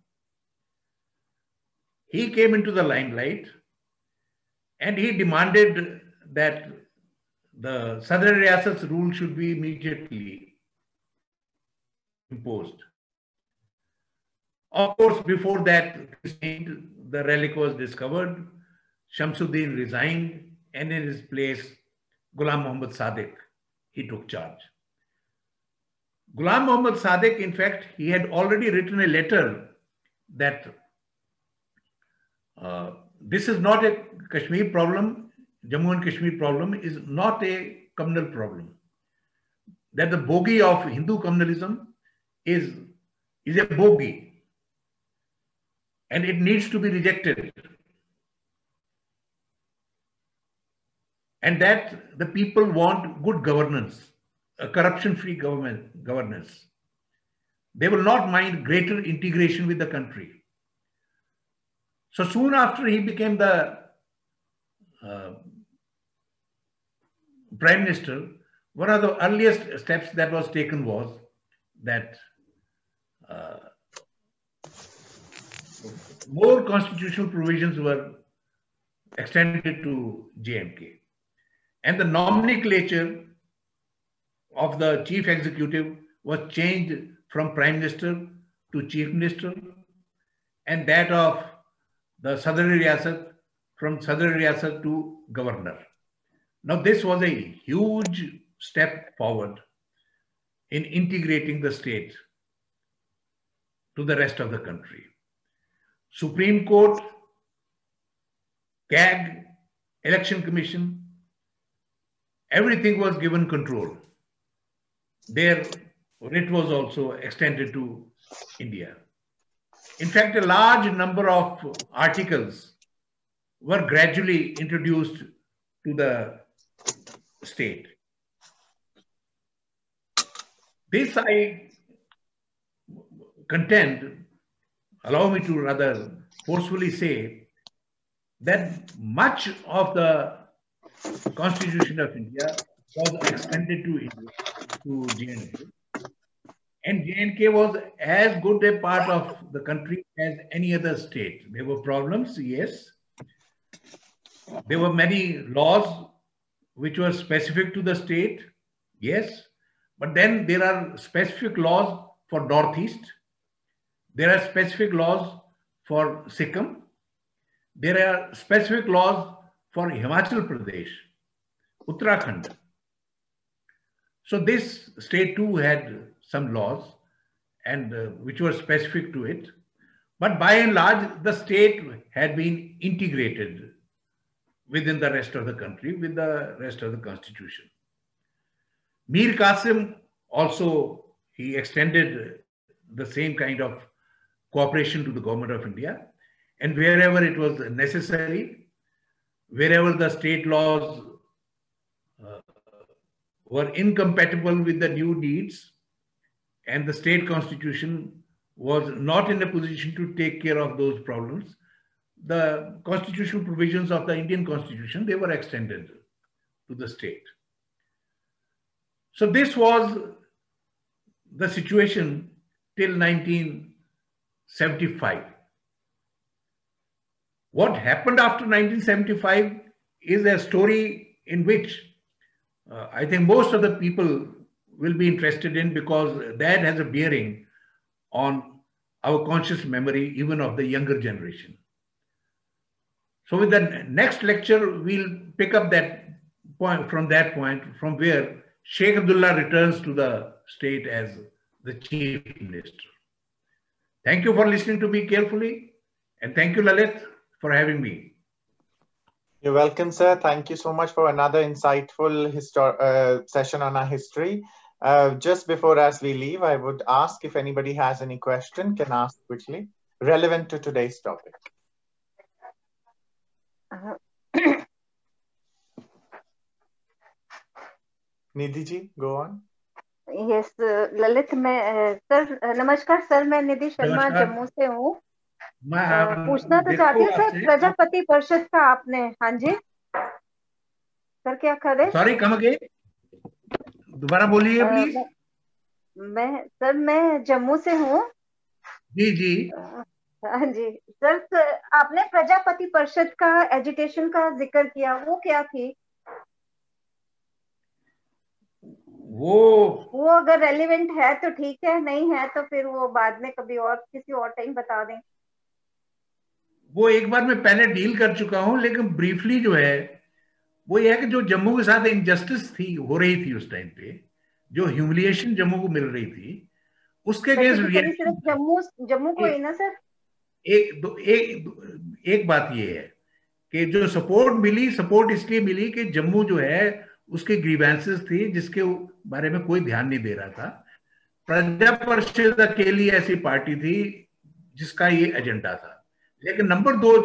He came into the limelight and he demanded that the Sadr Riyasat's rule should be immediately imposed. Of course, before that, the relic was discovered. Shamsuddin resigned, and in his place, Ghulam Muhammad Sadiq, he took charge. Ghulam Muhammad Sadiq, in fact, he had already written a letter that this is not a Kashmir problem, Jammu and Kashmir problem is not a communal problem. That the bogey of Hindu communalism is a bogey, and it needs to be rejected. And that the people want good governance, a corruption-free governance. They will not mind greater integration with the country. So soon after he became the Prime Minister, one of the earliest steps that was taken was that more constitutional provisions were extended to J&K. And the nomenclature of the chief executive was changed from Prime Minister to Chief Minister, and that of the Sadr Riyasat from Sadr Riyasat to Governor. Now this was a huge step forward in integrating the state to the rest of the country. Supreme Court, CAG, Election Commission, everything was given control. Their writ was also extended to India. In fact, a large number of articles were gradually introduced to the state. This I contend, allow me to rather forcefully say, that much of the Constitution of India was extended to India, to J&K. And J&K was as good a part of the country as any other state. There were problems, yes. There were many laws which were specific to the state, yes. But then there are specific laws for Northeast. There are specific laws for Sikkim. There are specific laws for Himachal Pradesh, Uttarakhand. So this state too had some laws and which were specific to it. But by and large, the state had been integrated within the rest of the country, with the rest of the constitution. Mir Qasim also, he extended the same kind of cooperation to the government of India. And wherever it was necessary, wherever the state laws were incompatible with the new needs, and the state constitution was not in a position to take care of those problems, the constitutional provisions of the Indian Constitution, they were extended to the state. So this was the situation till 1975. What happened after 1975 is a story in which I think most of the people will be interested in, because that has a bearing on our conscious memory, even of the younger generation. So with the next lecture, we'll pick up that point, from where Sheikh Abdullah returns to the state as the chief minister. Thank you for listening to me carefully, and thank you, Lalit, for having me. You're welcome, sir. Thank you so much for another insightful session on our history. Just before as we leave, I would ask if anybody has any question, can ask quickly, relevant to today's topic. Nidhi ji, go on. Yes, Lalit मैं sir नमस्कार sir, मैं निधि शर्मा जम्मू से हूँ। पूछना तो चाहती हूँ sir, Prajapati परिषद का आपने, हाँ जी सर क्या करे? सॉरी, कम अगेन, दोबारा बोलिए प्लीज। मैं जम्मू से हूँ। जी जी हाँ जी सर, आपने प्रजापति परिषद का एजुटेशन का जिक्र किया, वो क्या थी? वो अगर रेलिवेंट है तो ठीक है, नहीं है तो फिर वो बाद में कभी और किसी और टाइम बता दें। वो एक बार मैं पहले डील कर चुका हूं, लेकिन ब्रीफली जो है वो ये है कि जो जम्मू के साथ इनजस्टिस हो रही थी उस टाइम पे, जो ह्यूमिलिएशन जम्मू को मिल रही थी, उसके अगेंस्ट सिर्फ जम्मू को ही ना सर? एक बात ये है कि जो सपोर्ट इसलिए मिली कि जम्मू जो है उसके ग्रीवेंसेस थी जिसके बारे में कोई ध्यान नहीं दे रहा था। प्रजा परिषद अकेली ऐसी पार्टी थी जिसका ये एजेंडा था। लेकिन नंबर 2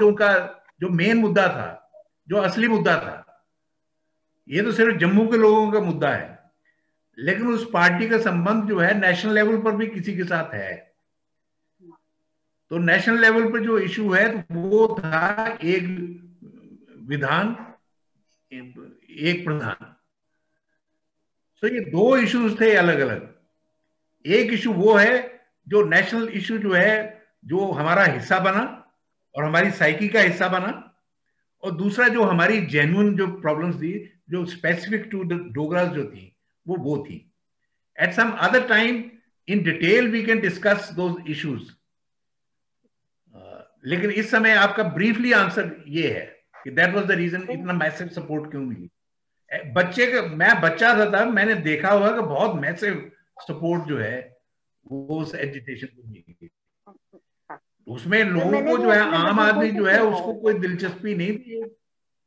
जो मेन मुद्दा था, जो असली मुद्दा था, ये तो सिर्फ जम्मू के लोगों का मुद्दा है, लेकिन उस पार्टी का संबंध जो है नेशनल लेवल पर भी किसी के साथ है। तो नेशनल लेवल पर जो इशू है तो वो था एक विधान एक प्रधान। तो ये 2 इश्यूज थे अलग अलग। एक इशू वो है जो नेशनल इशू जो है, जो हमारा हिस्सा बना और हमारी साइकी का हिस्सा बना, और दूसरा जो हमारी जेन्युइन जो प्रॉब्लम्स थी, जो स्पेसिफिक टू द डोगरास जो थी, वो थी। At some other time in detail we can discuss those issues, लेकिन इस समय आपका ब्रीफली आंसर ये है कि दैट वाज द रीजन इतना मैसिव सपोर्ट क्यों मिली। मैं बच्चा था तब, मैंने देखा हुआ कि बहुत मैसिव सपोर्ट जो है वो उस एजुटेशन को मिली। उसमें लोगों को जो है, आम आदमी जो है उसको कोई दिलचस्पी नहीं थी,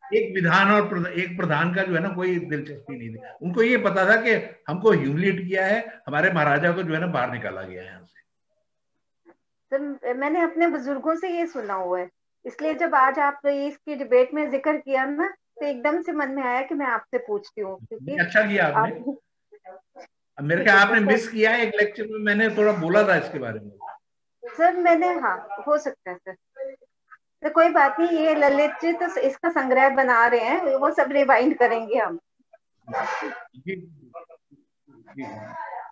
एक विधान और एक प्रधान का जो है ना कोई दिलचस्पी नहीं थी। उनको ये पता था कि हमको ह्यूमिलिएट किया है, हमारे महाराजा को जो है ना बाहर निकाला गया है यहाँ से। सर मैंने अपने बुजुर्गों से ये सुना हुआ है, इसलिए जब आज आप इसकी डिबेट में जिक्र किया ना तो एकदम से मन में आया कि मैं आपसे पूछती हूँ, क्योंकि अच्छा किया आपने। मेरे ख्याल आपने मिस किया है, एक लेक्चर में मैंने थोड़ा बोला था इसके बारे में। सर मैंने, हाँ हो सकता है सर, तो कोई बात नहीं, ये ललित जी तो इसका संग्रह बना रहे हैं, वो सब रिवाइंड करेंगे हम।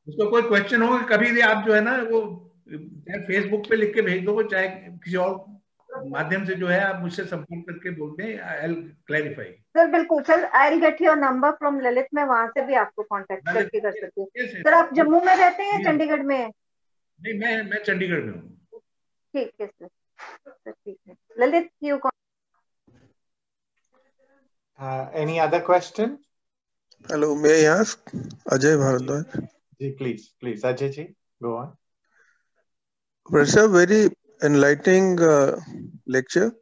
उसको कोई क्वेश्चन हो कभी भी आप जो है ना वो चाहे फेसबुक पे लिख के भेज दो, चाहे किसी और माध्यम से जो है आप मुझसे संपर्क करके बोलते हैं, आई विल क्लैरिफाई। सर बिल्कुल sir, I will get your number from Lalit, मैं वहां से भी आपको कांटेक्ट करके कर सकती हूँ। सर आप जम्मू में रहते हैं, चंडीगढ़ में? नहीं, मैं चंडीगढ़ में हूँ। ठीक है सर, ठीक है। Lalit you any other question? Hello, may I ask? Ajay Bharadwaj. Please, Ajay ji, go on. Professor, very enlightening lecture.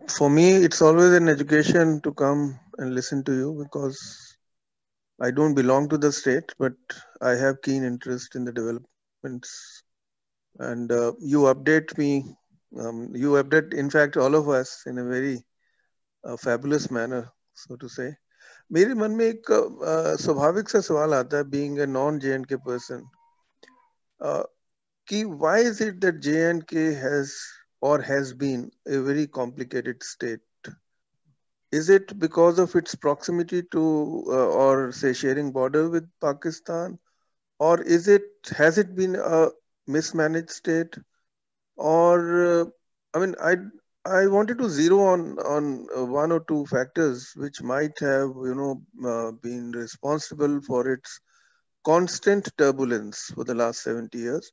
For me, it's always an education to come and listen to you, because I don't belong to the state, but I have keen interest in the developments. And you update me, you update, in fact, all of us in a very fabulous manner, so to say. मेरे मन में एक स्वाभाविक सा सवाल आता है, being a non-J&K person, कि why is it that J&K has been a very complicated state? Is it because of its proximity to or say sharing border with Pakistan, or has it been a mismanaged state, or I mean, I wanted to zero on one or two factors which might have, been responsible for its constant turbulence for the last 70 years,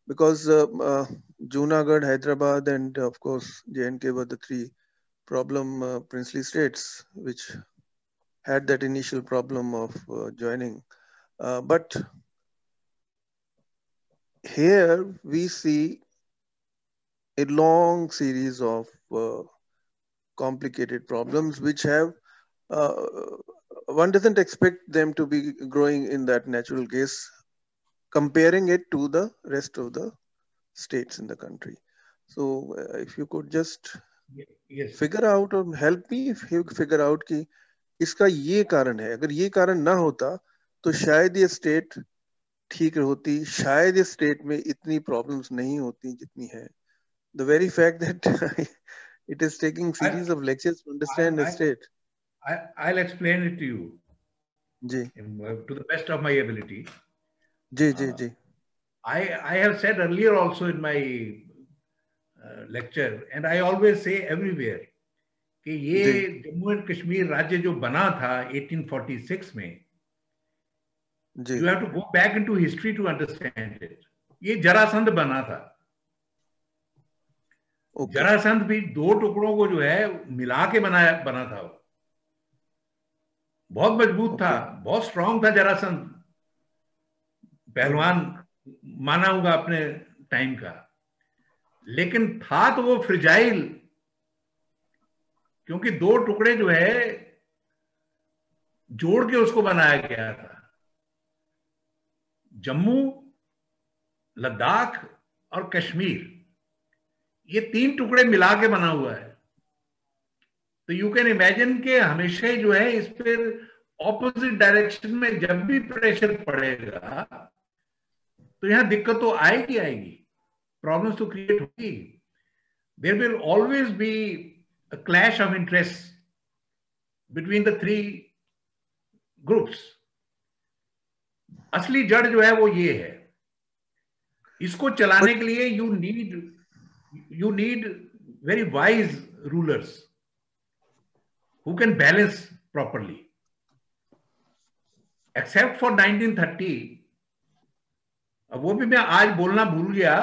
because Junagadh, Hyderabad, and of course J&K were the three problem princely states which had that initial problem of joining. But here we see a long series of complicated problems which have one doesn't expect them to be growing in that natural case, comparing it to the rest of the states in the country. So if you could just figure out or help me figure out कि इसका ये कारण है, अगर ये कारण ना होता तो शायद ये स्टेट ठीक होती, शायद ये स्टेट में इतनी प्रॉब्लम्स नहीं होती जितनी है. The very fact that it is taking series of lectures to understand the state. I'll explain it to you. Ji. To the best of my ability. Ji. I have said earlier also in my lecture, and I always say everywhere, कि ये Jammu and Kashmir राज्य जो बना था 1846 में, you have to go back into history to understand it. ये जरासंध बना था. जरासंध भी दो टुकड़ों को जो है मिला के बना था. बहुत मजबूत था, बहुत स्ट्रांग था जरासंध, पहलवान माना होगा अपने टाइम का, लेकिन था तो वो फ्रिजाइल, क्योंकि दो टुकड़े जो है जोड़ के उसको बनाया गया था. जम्मू, लद्दाख और कश्मीर, ये तीन टुकड़े मिला के बना हुआ है. तो यू कैन इमेजिन के हमेशा ही जो है इस पर ऑपोजिट डायरेक्शन में जब भी प्रेशर पड़ेगा तो यहां दिक्कत तो आएगी, प्रॉब्लम्स तो क्रिएट होगी. There will always be a clash of interest between the three groups. असली जड़ जो है वो ये है. इसको चलाने के लिए you need very wise rulers who can balance properly. Except for 1930, अब वो भी मैं आज बोलना भूल गया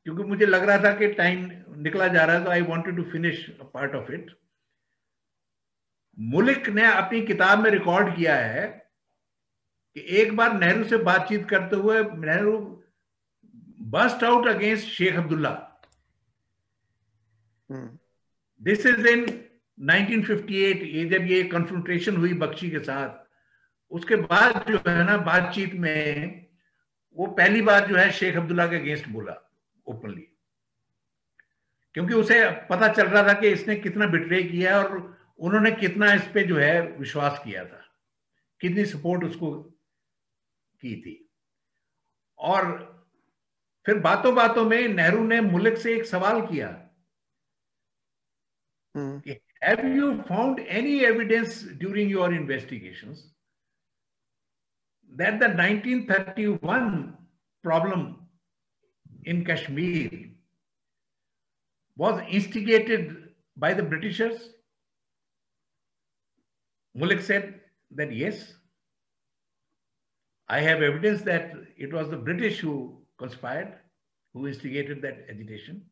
क्योंकि मुझे लग रहा था कि टाइम निकला जा रहा है, तो I wanted to finish a part of it. मुल्क ने अपनी किताब में रिकॉर्ड किया है कि एक बार नेहरू से बातचीत करते हुए Nehru burst out against Sheikh Abdullah. This is in 1958, ये जब ये कन्फ्रंटेशन हुई बख्शी के साथ, उसके बाद जो है ना बातचीत में वो पहली बार जो है शेख अब्दुल्ला के अगेंस्ट बोला ओपनली, क्योंकि उसे पता चल रहा था कि इसने कितना बिट्रे किया और उन्होंने कितना इस पे जो है विश्वास किया था, कितनी सपोर्ट उसको की थी. और फिर बातों बातों में नेहरू ने मुल्क से एक सवाल किया, have you found any evidence during your investigations that the 1931 problem in Kashmir was instigated by the Britishers? Mulk said that yes, I have evidence that it was the British who conspired, who instigated that agitation.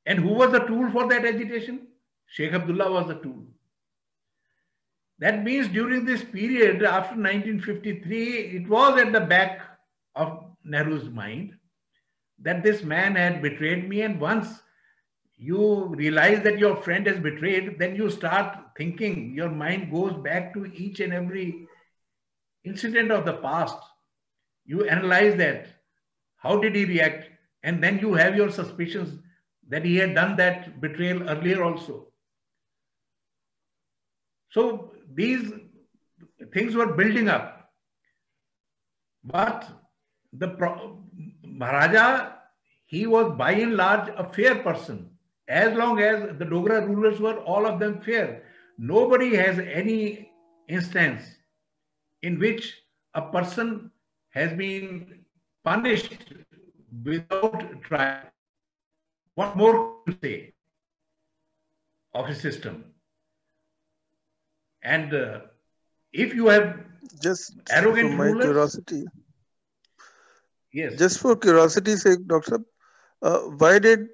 And who was the tool for that agitation? Sheikh Abdullah was the tool. That means during this period after 1953, it was at the back of Nehru's mind that this man had betrayed me. And once you realize that your friend has betrayed, then you start thinking, your mind goes back to each and every incident of the past. You analyze that. How did he react? And then you have your suspicions that he had done that betrayal earlier also. So these things were building up. But the Maharaja, he was by and large a fair person. As long as the Dogra rulers were all of them fair. Nobody has any instance in which a person has been punished without trial. What more to say of a system? And if you have just arrogant for my rulers, curiosity, yes, just for curiosity's sake, Doctor, why did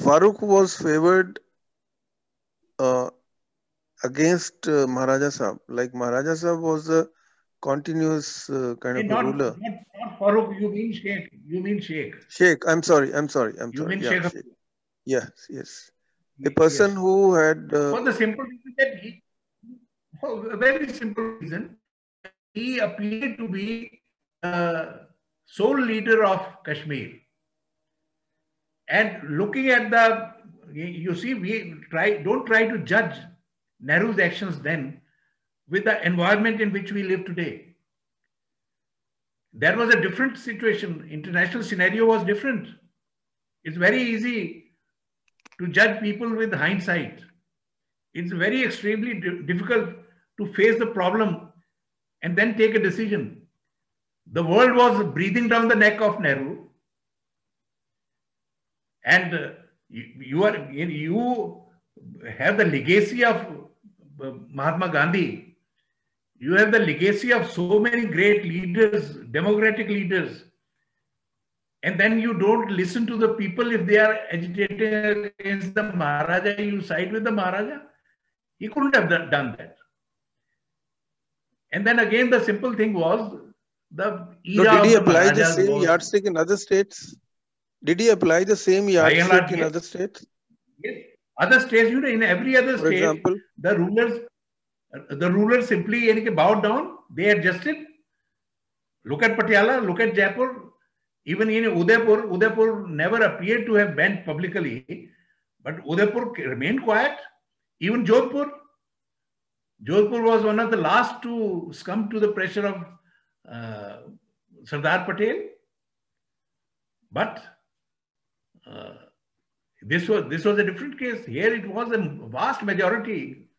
Farooq was favored against Maharaja Sahib? Like Maharaja Sahib was a continuous kind of a ruler. Not Farooq. You mean Sheikh? You mean Sheikh? Sheikh. I'm sorry. You mean Yeah, Sheikh? Sheikh. Yes. A person Yes. who had. For the simple reason that for a very simple reason, he appeared to be sole leader of Kashmir. And looking at you see, don't try to judge Nehru's actions then with the environment in which we live today. There was a different situation. International scenario was different. It's very easy to judge people with hindsight. It's very extremely difficult to face the problem and then take a decision. The world was breathing down the neck of Nehru. And you have the legacy of Mahatma Gandhi. You have the legacy of so many great leaders, democratic leaders. And then you don't listen to the people if they are agitating against the Maharaja, you side with the Maharaja. He couldn't have done that. And then again, the simple thing was the era did he of the apply the Maharajas same yardstick in other states? Did he apply the same yardstick in other states? Yes. Other states, in every other state, example, the rulers simply bowed down, they adjusted. Look at Patiala, look at Jaipur. Even in Udaipur never appeared to have bent publicly, but Udaipur remained quiet. Even Jodhpur was one of the last to succumb to the pressure of Sardar Patel. But this was a different case. Here it was a vast majority.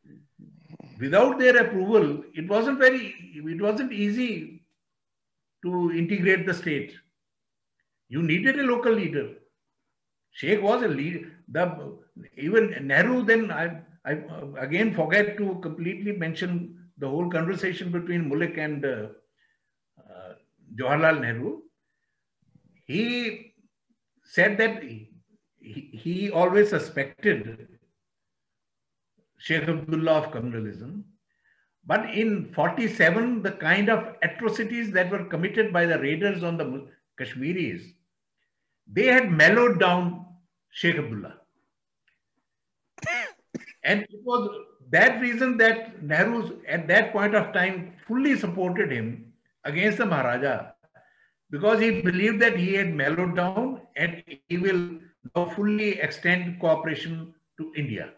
Without their approval, it wasn't easy to integrate the state. You needed a local leader. Sheikh was a leader. Even Nehru, then I again forget to completely mention the whole conversation between Mullik and Jawaharlal Nehru. He said that he always suspected Sheikh Abdullah of communalism. But in 47, the kind of atrocities that were committed by the raiders on the Kashmiris, they had mellowed down Sheikh Abdullah. And it was that reason that Nehru at that point of time fully supported him against the Maharaja, because he believed that he had mellowed down and he will now fully extend cooperation to India,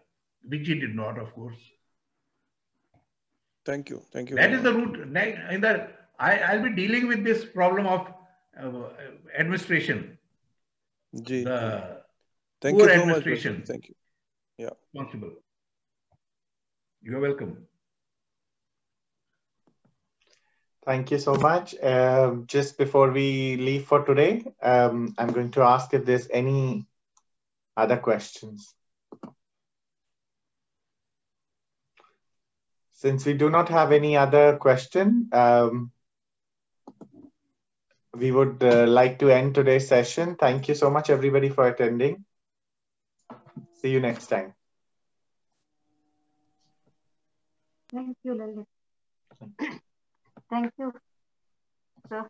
which he did not, of course. Thank you. That is the route. I'll be dealing with this problem of administration. Thank you so much. Thank you. Yeah. Responsible. You're welcome. Thank you so much. Just before we leave for today, I'm going to ask if there's any other questions. Since we do not have any other question, we would like to end today's session. Thank you so much, everybody, for attending. See you next time. Thank you, Lalit. Thank you, sir.